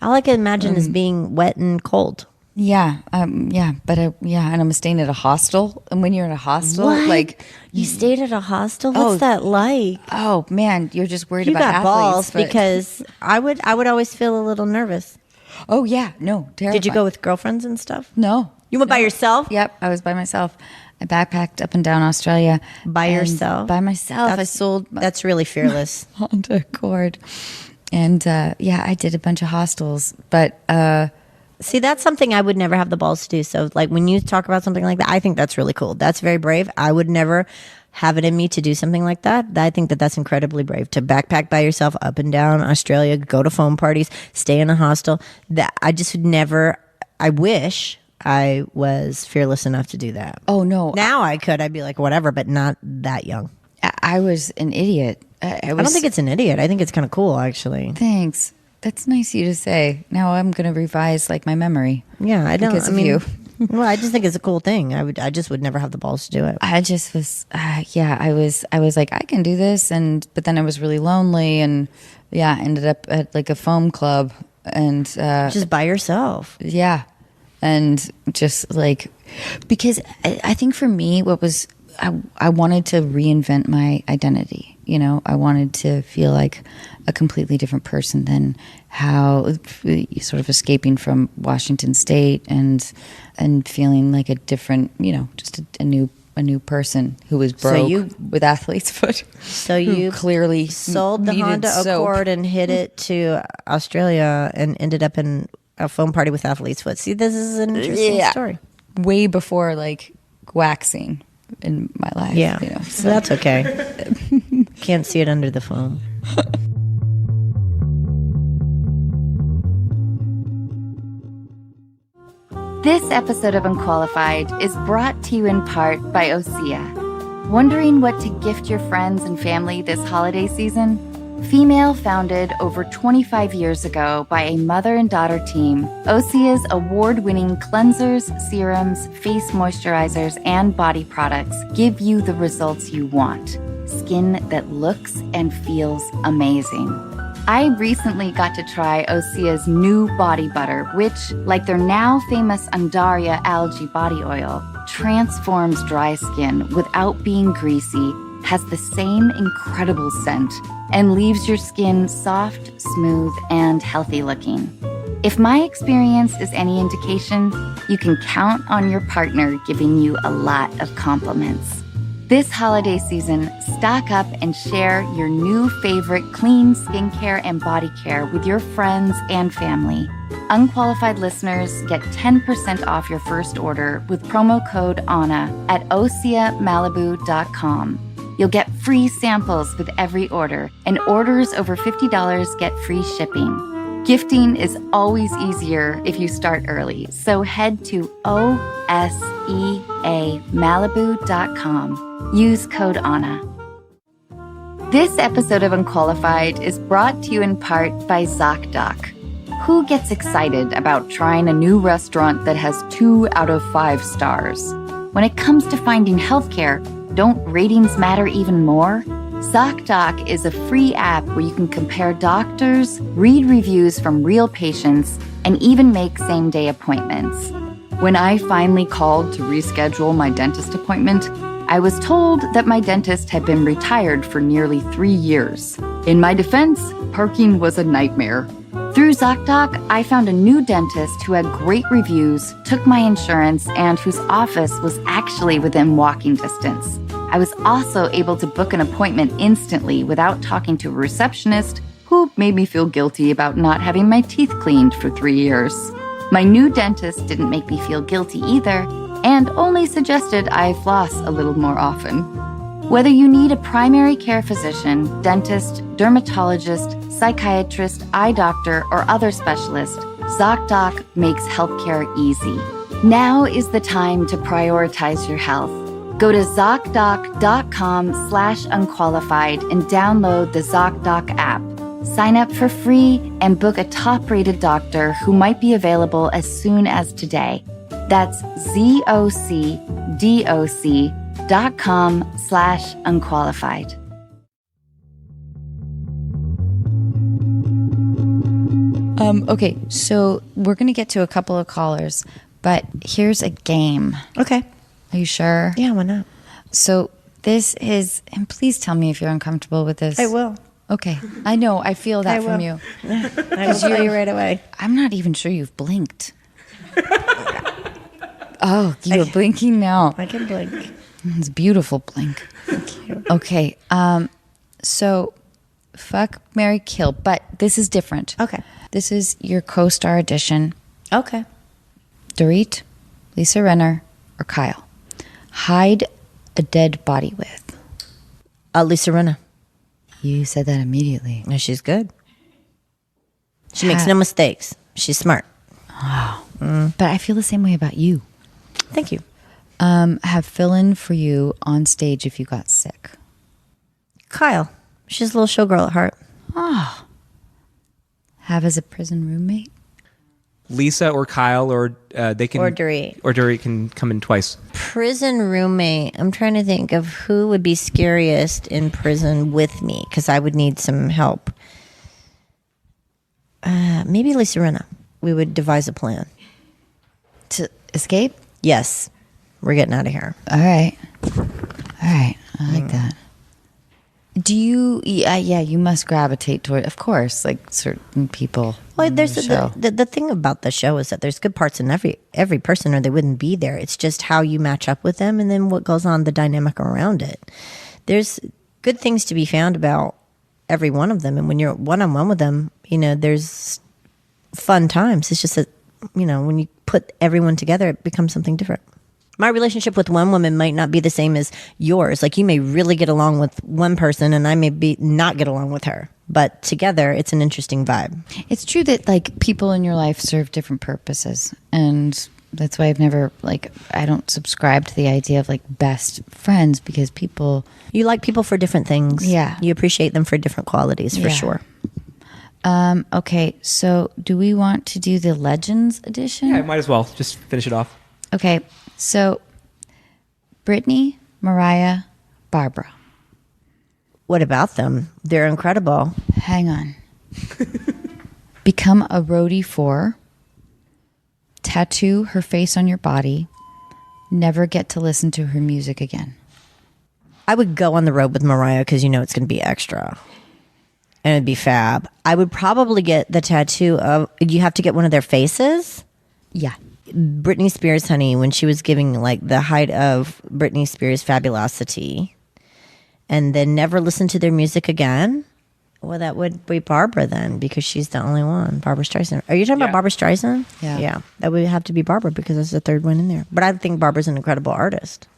All I can imagine is being wet and cold. Yeah, and I'm staying at a hostel. And when you're in a hostel, What? like You stayed at a hostel? What's that like? oh man, you're just worried You about got athletes, balls but- because I would always feel a little nervous. oh yeah, no, terrified. Did you go with girlfriends and stuff? No, You went by yourself? Yep, I was by myself. I backpacked up and down Australia By and yourself? By myself. I sold my That's really fearless. Honda Accord, and I did a bunch of hostels, but. See, that's something I would never have the balls to do. So, like, when you talk about something like that, I think that's really cool. That's very brave. I would never have it in me to do something like that. I think that that's incredibly brave to backpack by yourself up and down Australia, go to foam parties, stay in a hostel. That I just would never. I wish I was fearless enough to do that. Oh no! Now I could. I'd be like, whatever, but not that young. I was an idiot. I don't think it's an idiot. I think it's kind of cool, actually. Thanks. That's nice of you to say. Now I'm going to revise like my memory. Yeah, I don't. Because I of mean, you. well, I just think it's a cool thing. I just would never have the balls to do it. I just was, I was like, I can do this, but then I was really lonely, and ended up at like a foam club, and Just by yourself. yeah, and just like because I think for me, what was I wanted to reinvent my identity. You know, I wanted to feel like a completely different person than how sort of escaping from Washington State and feeling like a different, just a new person who was broke with athlete's foot. So you clearly sold the needed Honda soap. Accord and hid it to Australia and ended up in a foam party with athlete's foot. See, this is an interesting story. Way before like waxing in my life. Yeah, So so that's okay. Can't see it under the foam. This episode of Unqualified is brought to you in part by Osea. Wondering what to gift your friends and family this holiday season? Female founded over 25 years ago by a mother and daughter team, Osea's award-winning cleansers, serums, face moisturizers, and body products give you the results you want. Skin that looks and feels amazing. I recently got to try Osea's new body butter, which, like their now famous Undaria algae body oil, transforms dry skin without being greasy, has the same incredible scent, and leaves your skin soft, smooth, and healthy looking. If my experience is any indication, you can count on your partner giving you a lot of compliments. This holiday season, stock up and share your new favorite clean skincare and body care with your friends and family. Unqualified listeners get 10% off your first order with promo code ANNA at OseaMalibu.com. You'll get free samples with every order, and orders over $50 get free shipping. Gifting is always easier if you start early, so head to OSEAMalibu.com. Use code ANNA. This episode of Unqualified is brought to you in part by ZocDoc. Who gets excited about trying a new restaurant that has 2 out of 5 stars? When it comes to finding healthcare, don't ratings matter even more? ZocDoc is a free app where you can compare doctors, read reviews from real patients, and even make same-day appointments. When I finally called to reschedule my dentist appointment, I was told that my dentist had been retired for nearly 3 years. In my defense, parking was a nightmare. Through ZocDoc, I found a new dentist who had great reviews, took my insurance, and whose office was actually within walking distance. I was also able to book an appointment instantly without talking to a receptionist who made me feel guilty about not having my teeth cleaned for 3 years. My new dentist didn't make me feel guilty either, and only suggested I floss a little more often. Whether you need a primary care physician, dentist, dermatologist, psychiatrist, eye doctor, or other specialist, ZocDoc makes healthcare easy. Now is the time to prioritize your health. Go to ZocDoc.com/unqualified and download the ZocDoc app. Sign up for free and book a top-rated doctor who might be available as soon as today. That's ZocDoc.com/unqualified. Okay, so we're going to get to a couple of callers, but here's a game. Okay. Are you sure? Yeah, why not? So this is, and please tell me if you're uncomfortable with this. I will. Okay. I know. I feel that from you. I will tell you right away. I'm not even sure you've blinked. Oh, you're blinking now. I can blink. It's a beautiful blink. Thank you. Okay. So fuck, marry, kill, but this is different. Okay. This is your co-star edition. Okay. Dorit, Lisa Renner, or Kyle. Hide a dead body with. Lisa Rinna. You said that immediately. No, she's good. She makes no mistakes. She's smart. But I feel the same way about you. Thank you. Have fill-in for you on stage if you got sick. Kyle. She's a little showgirl at heart. Have as a prison roommate. Lisa or Kyle, or they can, Or Dorit. or Dorit can come in twice. Prison roommate. I'm trying to think of who would be scariest in prison with me because I would need some help. Maybe Lisa Rinna. We would devise a plan. To escape? Yes. We're getting out of here. All right. I like that. Do you, you must gravitate toward, of course, like certain people. Well, there's the show. the thing about the show is that there's good parts in every person, or they wouldn't be there. It's just how you match up with them, and then what goes on, the dynamic around it. There's good things to be found about every one of them, and when you're one-on-one with them, there's fun times. It's just that when you put everyone together, it becomes something different. My relationship with one woman might not be the same as yours. Like, you may really get along with one person and I may not get along with her. But together, it's an interesting vibe. It's true that, like, people in your life serve different purposes. And that's why I've never, I don't subscribe to the idea of, best friends, because people... You like people for different things. Yeah. You appreciate them for different qualities, for sure. Okay, so do we want to do the Legends edition? Yeah, might as well. Just finish it off. Okay, so Brittany, Mariah, Barbara. What about them? They're incredible. Hang on. Become a roadie for, tattoo her face on your body, never get to listen to her music again. I would go on the road with Mariah because it's going to be extra. And it'd be fab. I would probably get the tattoo of, you have to get one of their faces? Yeah. Britney Spears, honey, when she was giving the height of Britney Spears' fabulosity, and then never listen to their music again. Well, that would be Barbara then, because she's the only one. Barbara Streisand. Are you talking about Barbara Streisand? Yeah. Yeah. That would have to be Barbara because that's the third one in there. But I think Barbara's an incredible artist.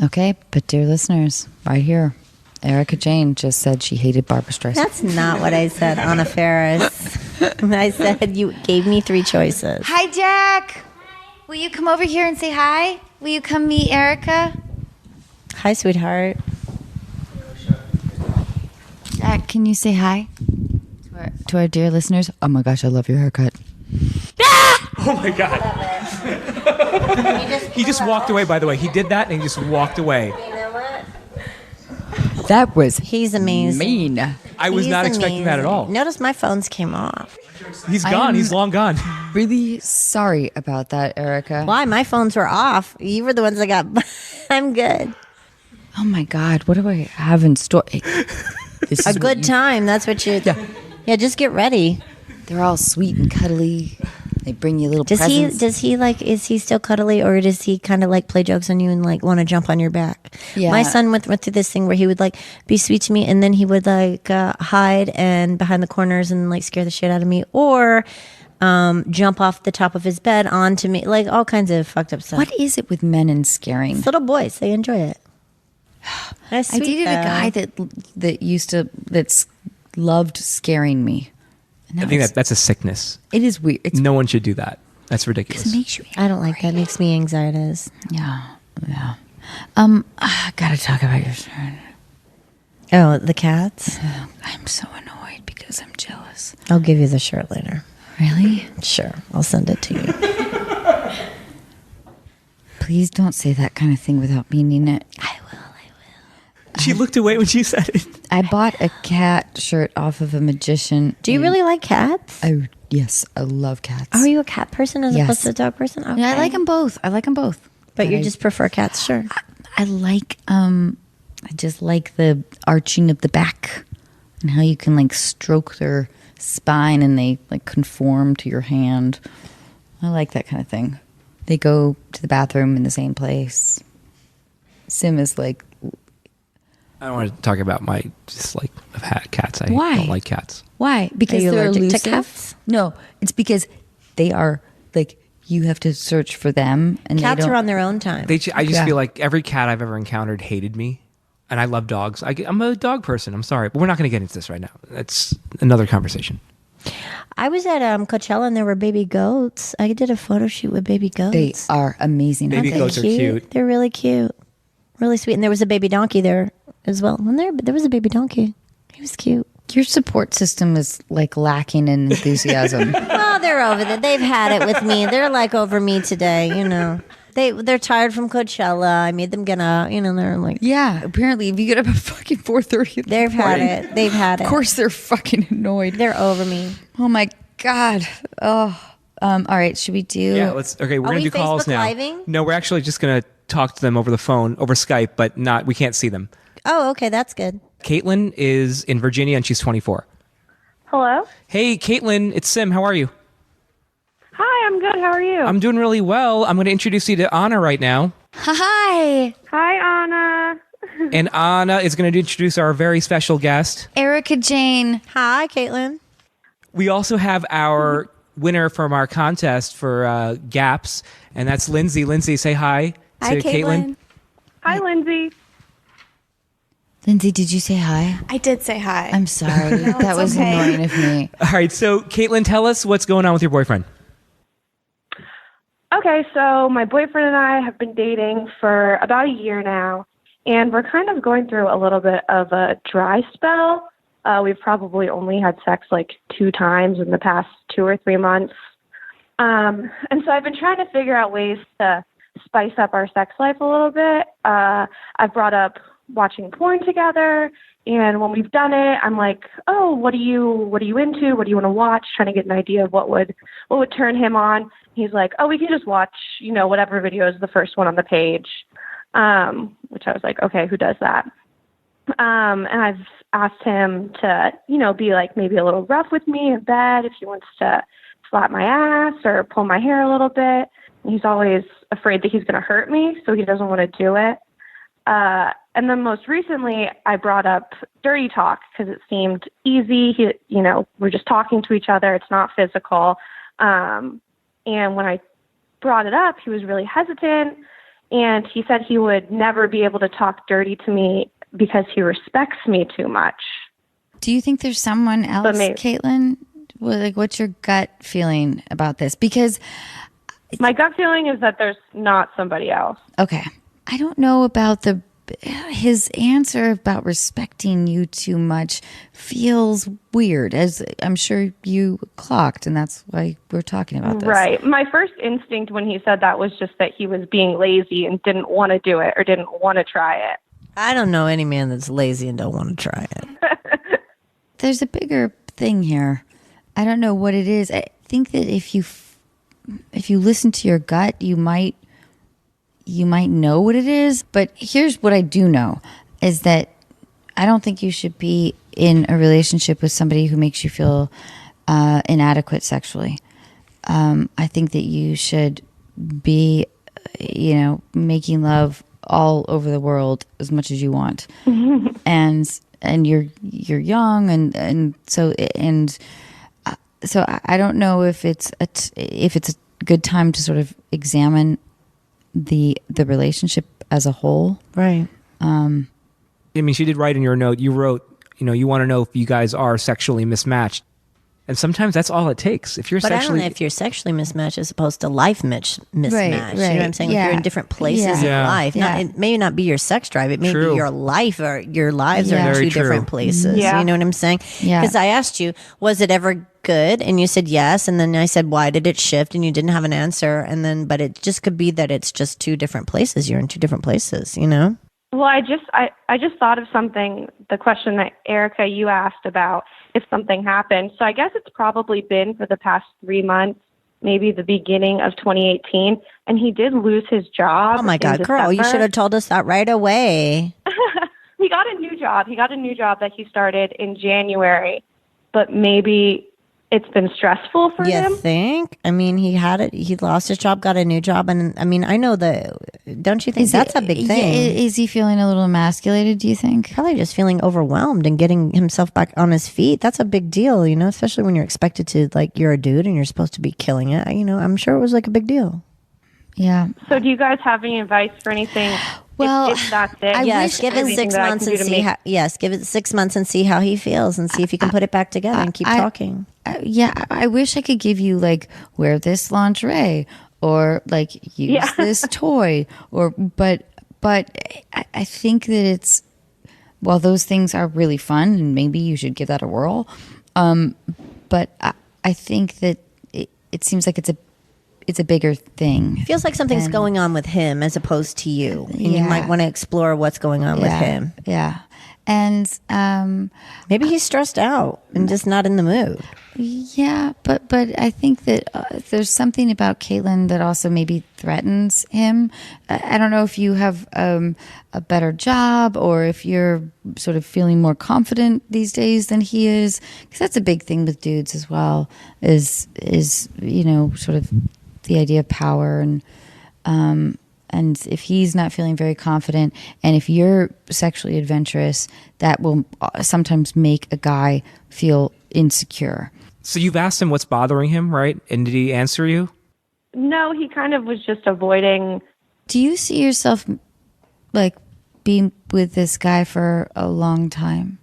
Okay, but dear listeners, right here, Erika Jayne just said she hated Barbara Streisand. That's not what I said, Anna Faris. I said you gave me 3 choices. Hi, Jack. Will you come over here and say hi? Will you come meet Erika? Hi, sweetheart. Jack, can you say hi? To our dear listeners, oh my gosh, I love your haircut. Oh my God. He just walked away, by the way. He did that and he just walked away. That was He's amazing. mean. I was not expecting that at all. Notice my phones came off. He's gone. He's long gone. Really sorry about that, Erika. Why? My phones were off. You were the ones that got. I'm good. Oh my God, what do I have in store? This A is good time. That's what you. Yeah, just get ready. They're all sweet and cuddly. They bring you little presents. Does he like, is he still cuddly, or does he kind of like play jokes on you and like want to jump on your back? Yeah. My son went through this thing where he would like be sweet to me and then he would like hide and behind the corners and like scare the shit out of me, or jump off the top of his bed onto me, like all kinds of fucked up stuff. What is it with men and scaring? It's little boys, they enjoy it. That's I sweet, dated a though. guy that loved scaring me. And I think that's a sickness. it is weird. It's No one should do that. That's ridiculous. it makes you I don't like that. It makes me anxious. yeah. I gotta talk about your turn. Oh, the cats? I'm so annoyed because I'm jealous. I'll give you the shirt later. Really? Sure, I'll send it to you. Please don't say that kind of thing without meaning it. I will. She looked away when she said it. I bought a cat shirt off of a magician. Do you really like cats? Yes, I love cats. Are you a cat person as Yes. opposed to a dog person? Okay. Yeah, I like them both. But you I- just prefer cats, sure. I like I just like the arching of the back and how you can like stroke their spine and they like conform to your hand. I like that kind of thing. They go to the bathroom in the same place. Sim is like, I don't want to talk about my dislike of cats. I Why? don't like cats. why? Because you they're allergic to elusive? cats? No, it's because they are like you have to search for them and Cats they don't. are on their own time. I just Yeah. feel like every cat I've ever encountered hated me. And I love dogs. I'm a dog person. I'm sorry. But we're not going to get into this right now. That's another conversation. I was at Coachella and there were baby goats. I did a photo shoot with baby goats. They are amazing. Baby aren't they? goats are cute. They're really cute. Really sweet. And there was a baby donkey there as well. And there was a baby donkey. He was cute. Your support system is like lacking in enthusiasm. Oh, they're over there. They've had it with me. They're like over me today, you know. They're tired from Coachella. I made them get up. You know, they're like, Yeah, apparently if you get up at fucking 4:30, they've had it. They've had it. Of course, they're fucking annoyed. They're over me. Oh my god. Oh, all right. Should we do? Yeah, let's. Okay, we're Are gonna we do calls Facebook now. Living? No, we're actually just gonna talk to them over the phone, over Skype, but not. We can't see them. Oh, okay. That's good. Kaitlyn is in Virginia and she's 24. Hello? Hey, Kaitlyn, it's Sim. How are you? Hi, I'm good. How are you? I'm doing really well. I'm going to introduce you to Anna right now, Hi, Hi, Anna. and Anna is going to introduce our very special guest. Erika Jayne. Hi, Kaitlyn. We also have our winner from our contest for Gaps, and that's Lindsay. Lindsay, say hi to Kaitlyn. Hi, Lindsay. Lindsay, did you say hi? I did say hi. I'm sorry. That was okay. annoying of me. All right, so Kaitlyn, tell us what's going on with your boyfriend. Okay, so my boyfriend and I have been dating for about a year now, and we're kind of going through a little bit of a dry spell. We've probably only had sex like 2 times in the past 2 or 3 months. And so I've been trying to figure out ways to spice up our sex life a little bit. I've brought up watching porn together, and when we've done it, I'm like, oh, what are you into? What do you want to watch? Trying to get an idea of what would turn him on. He's like, oh, we can just watch, whatever video is the first one on the page. Which I was like, okay, who does that? And I've asked him to, be like maybe a little rough with me in bed if he wants to slap my ass or pull my hair a little bit. And he's always afraid that he's going to hurt me, so he doesn't want to do it. And then most recently, I brought up dirty talk because it seemed easy. We're just talking to each other. It's not physical. And when I brought it up, he was really hesitant. And he said he would never be able to talk dirty to me because he respects me too much. Do you think there's someone else, Kaitlyn? What's your gut feeling about this? Because my gut feeling is that there's not somebody else. okay, I don't know about the his answer about respecting you too much feels weird, as I'm sure you clocked, and that's why we're talking about this. Right. My first instinct when he said that was just that he was being lazy and didn't want to do it or didn't want to try it. I don't know any man that's lazy and don't want to try it. There's a bigger thing here. I don't know what it is. I think that if you listen to your gut, you might know what it is. But here's what I do know is that I don't think you should be in a relationship with somebody who makes you feel inadequate sexually. I think that you should be, making love all over the world as much as you want. and you're young and so I don't know if it's a good time to sort of examine the relationship as a whole. Right. I mean, she did write in your note, you wrote, you want to know if you guys are sexually mismatched. And sometimes that's all it takes. If you're But sexually, I don't know if you're sexually mismatched as opposed to life mismatch. Right, You know what I'm saying? yeah. If you're in different places Yeah. in life. Yeah. It may not be your sex drive. It may True. be your life or your lives are Yeah. in Very two true. different places. Yeah. You know what I'm saying? Yeah. Because I asked you, was it ever good? And you said yes. And then I said, why did it shift? And you didn't have an answer. And then, but it just could be that it's just two different places. You're in two different places, Well, I just thought of something, the question that Erika, you asked about if something happened. So I guess it's probably been for the past 3 months, maybe the beginning of 2018. And he did lose his job. Oh my in God, girl, you December. should have told us that right away. He got a new job. He got a new job that he started in January, but maybe it's been stressful for You him. think? I mean, he lost his job, got a new job. And I mean, I know don't you think that's a big thing? Is he feeling a little emasculated, do you think? Probably just feeling overwhelmed and getting himself back on his feet. That's a big deal, especially when you're expected to, you're a dude and you're supposed to be killing it. I'm sure it was a big deal. Yeah. So do you guys have any advice for anything? Well, if that's it. Yes, give it Anything 6 that I months can and do to see make- how. Yes, give it 6 months and see how he feels, and see if you can put it back together and keep talking. I wish I could give you wear this lingerie or use this toy but I think that it's, well, those things are really fun and maybe you should give that a whirl. But I think that it seems like it's a bigger thing. Feels like something's going on with him as opposed to you, and you might want to explore what's going on with him. Yeah. And Maybe he's stressed out and just not in the mood. yeah, but I think that there's something about Kaitlyn that also maybe threatens him. I don't know if you have a better job or if you're sort of feeling more confident these days than he is, because that's a big thing with dudes as well. Is sort of the idea of power and if he's not feeling very confident, and if you're sexually adventurous, that will sometimes make a guy feel insecure. so you've asked him what's bothering him, right? And did he answer you? No, he kind of was just avoiding. Do you see yourself being with this guy for a long time?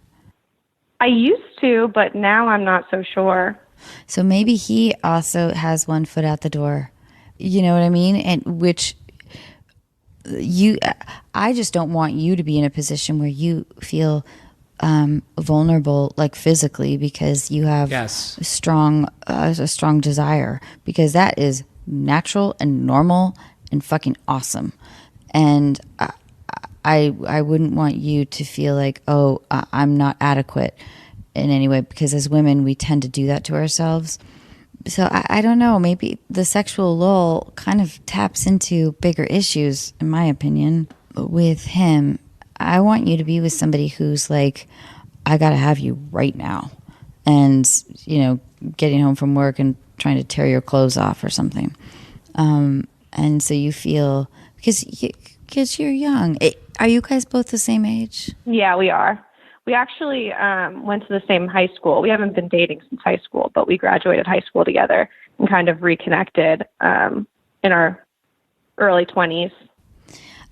I used to, but now I'm not so sure. So maybe he also has one foot out the door. You know what I mean? And which I just don't want you to be in a position where you feel vulnerable, physically, because you have a strong desire, because that is natural and normal and fucking awesome. And I wouldn't want you to feel like, oh, I'm not adequate in any way, because as women we tend to do that to ourselves. So I don't know, maybe the sexual lull kind of taps into bigger issues, in my opinion, with him. I want you to be with somebody who's like, I gotta have you right now, and getting home from work and trying to tear your clothes off or something, and so you feel, because you're young. Are you guys both the same age? Yeah, we are. We actually went to the same high school. We haven't been dating since high school, but we graduated high school together and kind of reconnected in our early 20s.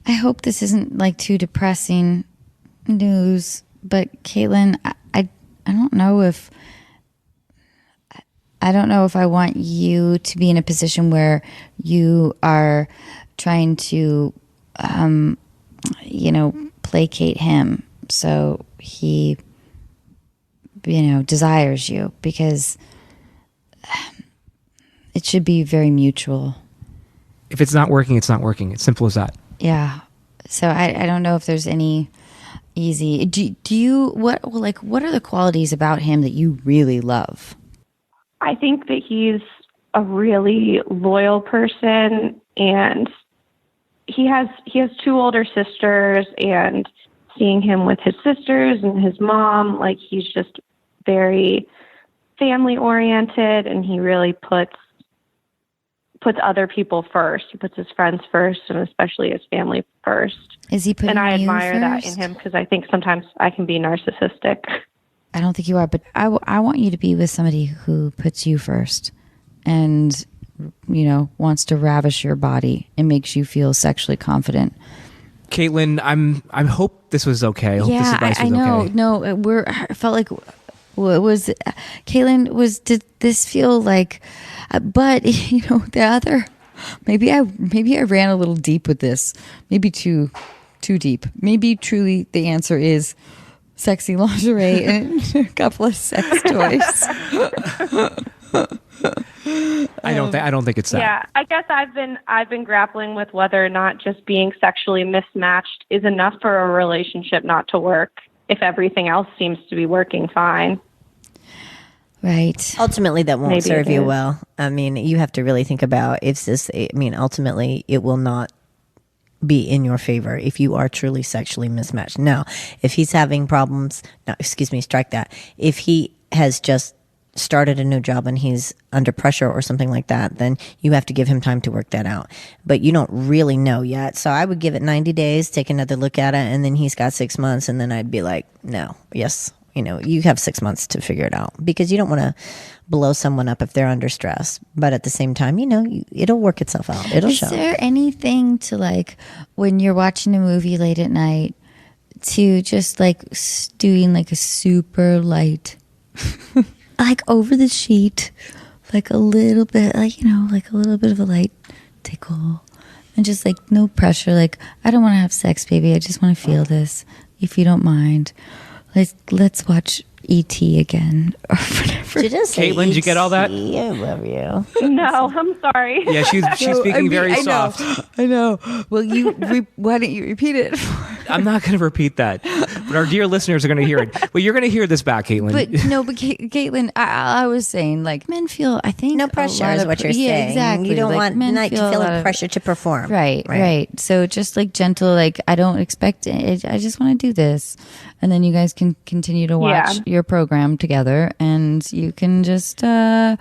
I hope this isn't too depressing news, but Kaitlyn, I don't know if I want you to be in a position where you are trying to placate him so he, desires you, because it should be very mutual. If it's not working, it's not working. It's simple as that. Yeah. So I don't know if there's any easy. Do you what are the qualities about him that you really love? I think that he's a really loyal person, and he has 2 older sisters, and seeing him with his sisters and his mom, like, he's just very family oriented, and he really puts other people first. He puts his friends first, and especially his family first. Is he putting And I you admire that first? in him, because I think sometimes I can be narcissistic. I don't think you are, but I want you to be with somebody who puts you first and, wants to ravish your body and makes you feel sexually confident. Kaitlyn, I hope this was okay. I hope this advice was I know. okay. No, I felt like was Kaitlyn, did this feel like, but the other, maybe I ran a little deep with this, maybe too deep. Maybe truly the answer is sexy lingerie and a couple of sex toys. I don't think it's that. Yeah, I guess I've been grappling with whether or not just being sexually mismatched is enough for a relationship not to work if everything else seems to be working fine. Right. Ultimately, that won't Maybe serve it you is. well. I mean, you have to really think about if this, ultimately, it will not be in your favor if you are truly sexually mismatched. Now, if he's having problems, no, excuse me, strike that. If he has just started a new job and he's under pressure or something like that, then you have to give him time to work that out. But you don't really know yet. So I would give it 90 days, take another look at it, and then he's got 6 months, and then I'd be like, no, yes. You have 6 months to figure it out, because you don't want to blow someone up if they're under stress. But at the same time, it'll work itself out. It'll show. Is there anything to, like, when you're watching a movie late at night, to just like doing like a super light, like over the sheet, like a little bit, like a little bit of a light tickle, and just like no pressure. Like, I don't want to have sex, baby. I just want to feel this. If you don't mind. Let's watch E.T. again or whatever. Caitlin, did you get all that? I love you. No, I'm sorry. Yeah, she's speaking very soft. I know. Well, why don't you repeat it? I'm not going to repeat that, but our dear listeners are going to hear it. Well, you're going to hear this back, Kaitlyn. But Caitlin, I was saying, like, men feel, I think, No pressure is what you're saying. Yeah, exactly. You don't like, want not to feel the pressure to perform. Right. So just like gentle, like, I don't expect it. I just want to do this. And then you guys can continue to watch your program together, and you can just, sort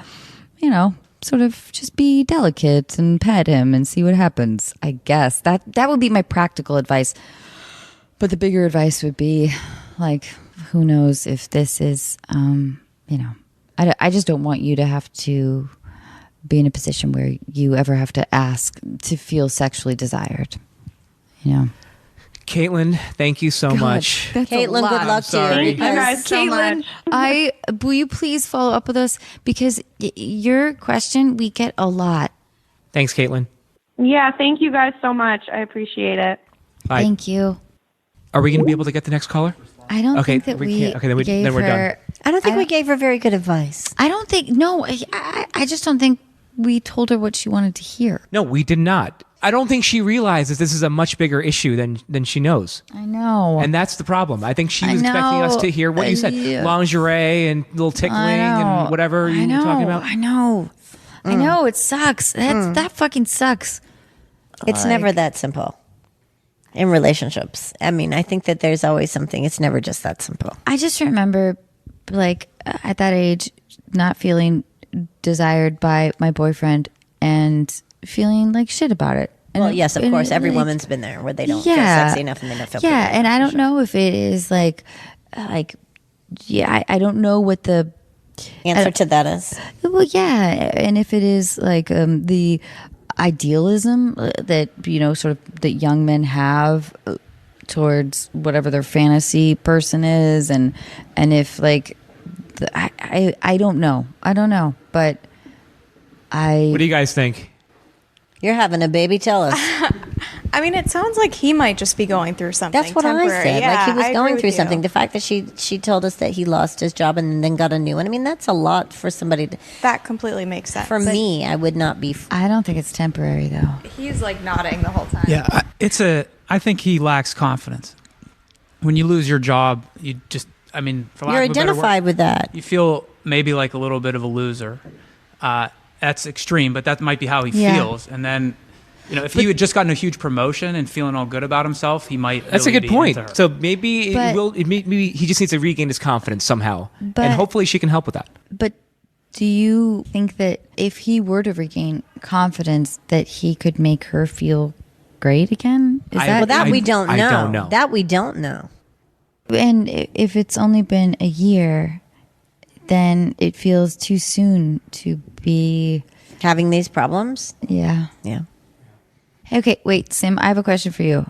of just be delicate and pet him and see what happens. I guess that would be my practical advice. But the bigger advice would be, like, who knows if this is, I just don't want you to have to be in a position where you ever have to ask to feel sexually desired. Caitlin, thank you so much. Caitlin, good luck to you. Thank you guys so Caitlin, much. will you please follow up with us, because your question we get a lot. Thanks, Caitlin. Yeah, thank you guys so much. I appreciate it. Bye. Thank you. Are we going to be able to get the next caller? I don't Okay, think that we we can't. Okay, gave then we're her. done. I don't think we gave her very good advice. I don't think. No, I just don't think we told her what she wanted to hear. No, we did not. I don't think she realizes this is a much bigger issue than she knows. I know. And that's the problem. I think she was I expecting us know. to hear what you said. Yeah. Lingerie and little tickling I know. and whatever you were talking about. I know. It sucks. That fucking sucks. It's never that simple in relationships. I mean, I think that there's always something. It's never just that simple. I just remember, like, at that age, not feeling desired by my boyfriend and feeling like shit about it. And Well, yes, of and, course. Every like, woman's been there where they don't feel sexy enough and they don't feel good. and I don't know if it is I don't know what the Answer to that is? well, yeah, and if it is like the idealism that sort of that young men have towards whatever their fantasy person is, and if like I don't know, but What do you guys think? You're having a baby. Tell us. I mean, it sounds like he might just be going through something. That's what temporary. I said. Yeah, like he was I going agree through with something. you. The fact that she told us that he lost his job and then got a new one. I mean, that's a lot for somebody to. That completely makes sense. For me, I would not be. I don't think it's temporary though. He's like nodding the whole time. Yeah, I think he lacks confidence. When you lose your job, you just, I mean, for lack You're of a better identified word, with that. you feel maybe like a little bit of a loser. That's extreme, but that might be how he Yeah. feels. And then, if he had just gotten a huge promotion and feeling all good about himself, he might. That's really a good be point. into her. So maybe maybe he just needs to regain his confidence somehow, and hopefully she can help with that. But do you think that if he were to regain confidence, that he could make her feel great again? Is Well, That we don't know. I don't know. That we don't know. And if it's only been a year, then it feels too soon to be. Having these problems. Yeah. Yeah. Okay, wait, Sim, I have a question for you.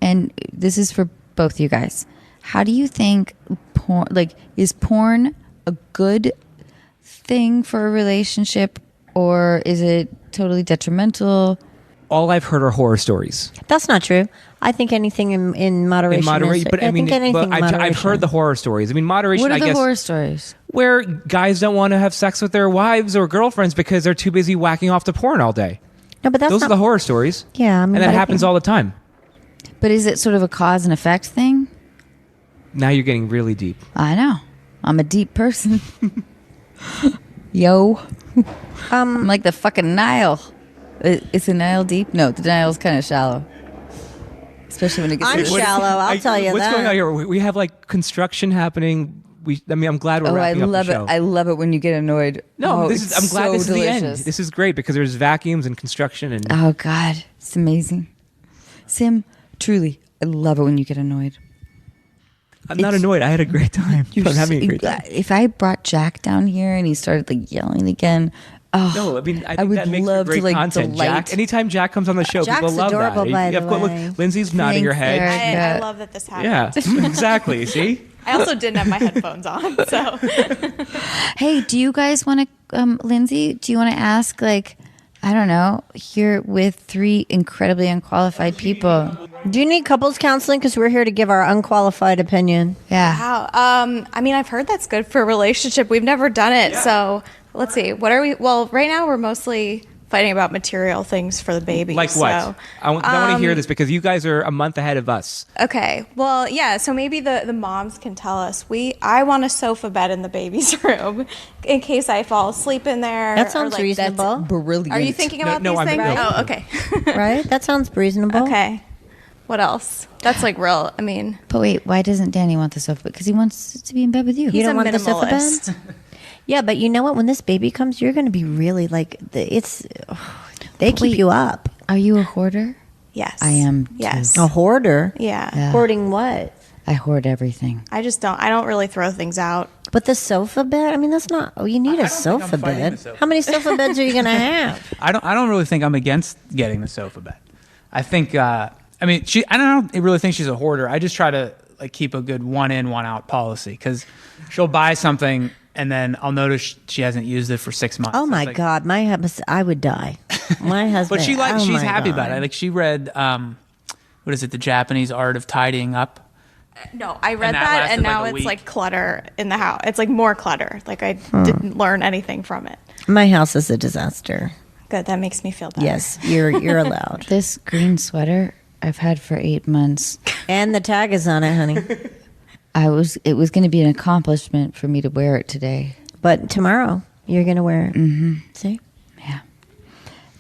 And this is for both you guys. How do you think is porn a good thing for a relationship, or is it totally detrimental? All I've heard are horror stories. That's not true. I think anything in moderation. But I think anything in I've moderation. heard the horror stories. I mean, moderation. What are I the guess horror stories? where guys don't want to have sex with their wives or girlfriends because they're too busy whacking off to porn all day. No, but that's Those not, are the horror stories. Yeah, I mean, and that but I happens think- all the time. But is it sort of a cause and effect thing? Now you're getting really deep. I know. I'm a deep person. Yo. I'm like the fucking Nile. Is the Nile deep? No, the Nile's kind of shallow. Especially when it gets I'm to the- shallow. I'll tell you What's that. going on here? We have like construction happening. I'm glad we're Oh, I wrapping love up it. the show. I love it when you get annoyed. No, Oh, this is. it's I'm glad so this is the end. delicious. This is great because there's vacuums and construction and. Oh God, it's amazing. Sim, truly, I love it when you get annoyed. I'm not annoyed. I had a great time. I'm having a great time. If I brought Jack down here and he started like yelling again, No, I mean, I think would that makes love for to, great like, content. delight. Jack, anytime Jack comes on the show, Jack's people love adorable, that. by the Look, way. Lindsay's nodding her Thanks, head. Eric. I love that this happened. Yeah, exactly. See? I also didn't have my headphones on, so. hey, do you guys want to, Lindsay? Do you want to ask like, I don't know, here with three incredibly unqualified people? Do you need couples counseling? Because we're here to give our unqualified opinion. Yeah. Wow. I mean, I've heard that's good for a relationship. We've never done it, so let's see. What are we? Well, right now we're mostly fighting about material things for the baby. Like what? So, I want to hear this because you guys are a month ahead of us. okay. Well, yeah. So maybe the moms can tell us. I want a sofa bed in the baby's room in case I fall asleep in there. That sounds or, like, reasonable. Brilliant. Are you thinking about No, these I'm things? no. Oh, okay. Right? That sounds reasonable. Okay. What else? That's like real. I mean, But wait, why doesn't Danny want the sofa? Because he wants to be in bed with you. You he's don't a want the sofa bed? minimalist. Yeah, but you know what? When this baby comes, you're going to be really like, they keep you up. Are you a hoarder? Yes. I am, too. Yes. A hoarder? Yeah. Hoarding what? I hoard everything. I don't really throw things out. But the sofa bed? I mean, that's not, you need a sofa bed. How many sofa beds are you going to have? I don't really think I'm against getting the sofa bed. I think I don't really think she's a hoarder. I just try to like keep a good one in, one out policy because she'll buy something and then I'll notice she hasn't used it for 6 months. Oh my It's like- God, my husband, I would die. My husband. But she's my happy God. about it. Like she read what is it, The Japanese Art of Tidying Up. No, I read And that that, lasted, and like, now a it's week. like clutter in the house. It's like more clutter. Like I didn't learn anything from it. My house is a disaster. Good, that makes me feel better. Yes, you're allowed. This green sweater I've had for 8 months. And the tag is on it, honey. It was going to be an accomplishment for me to wear it today. But tomorrow, you're going to wear it. Mm-hmm. See? Yeah.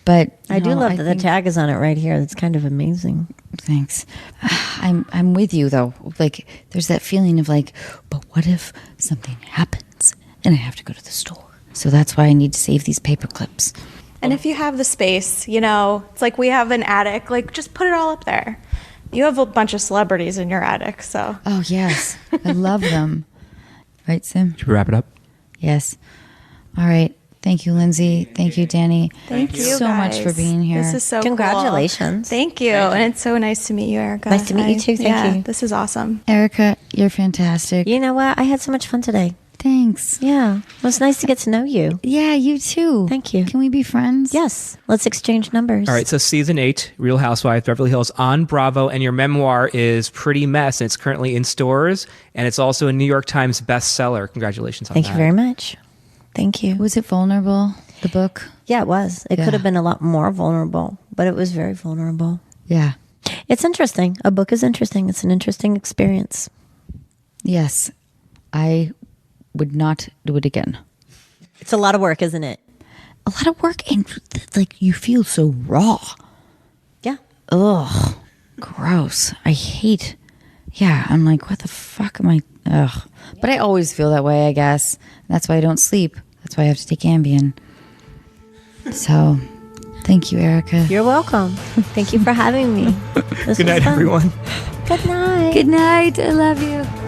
But I do no, love that the think- tag is on it right here. That's kind of amazing. Thanks. I'm with you though. Like there's that feeling of like, but what if something happens and I have to go to the store? So that's why I need to save these paper clips. And if you have the space, it's like we have an attic. Like just put it all up there. You have a bunch of celebrities in your attic, so. Oh yes, I love them. Right, Sim? Should we wrap it up? Yes. All right. Thank you, Lindsay. Thank you, Danny. Thank you so much for guys. being here. This is so Congratulations. Cool. Thank you. And it's so nice to meet you, Erica. Nice to meet you too. Thank you. This is awesome. Erika, you're fantastic. You know what? I had so much fun today. Thanks. Yeah. It was nice to get to know you. Yeah, you too. Thank you. Can we be friends? Yes. Let's exchange numbers. All right, so season 8, Real Housewives, Beverly Hills on Bravo, and your memoir is Pretty Mess, and it's currently in stores, and it's also a New York Times bestseller. Congratulations on that. Thank you very much. Thank you. Was it vulnerable, the book? Yeah, it was. It could have been a lot more vulnerable, but it was very vulnerable. Yeah. It's interesting. A book is interesting. It's an interesting experience. Yes. I would not do it again. It's a lot of work, isn't it? A lot of work, and like you feel so raw. Yeah. Ugh. Gross. I hate. Yeah, I'm like, what the fuck am I? Ugh. But I always feel that way, I guess. That's why I don't sleep. That's why I have to take Ambien. So, thank you, Erika. You're welcome. Thank you for having me. Good night, everyone. Good night. Good night. I love you.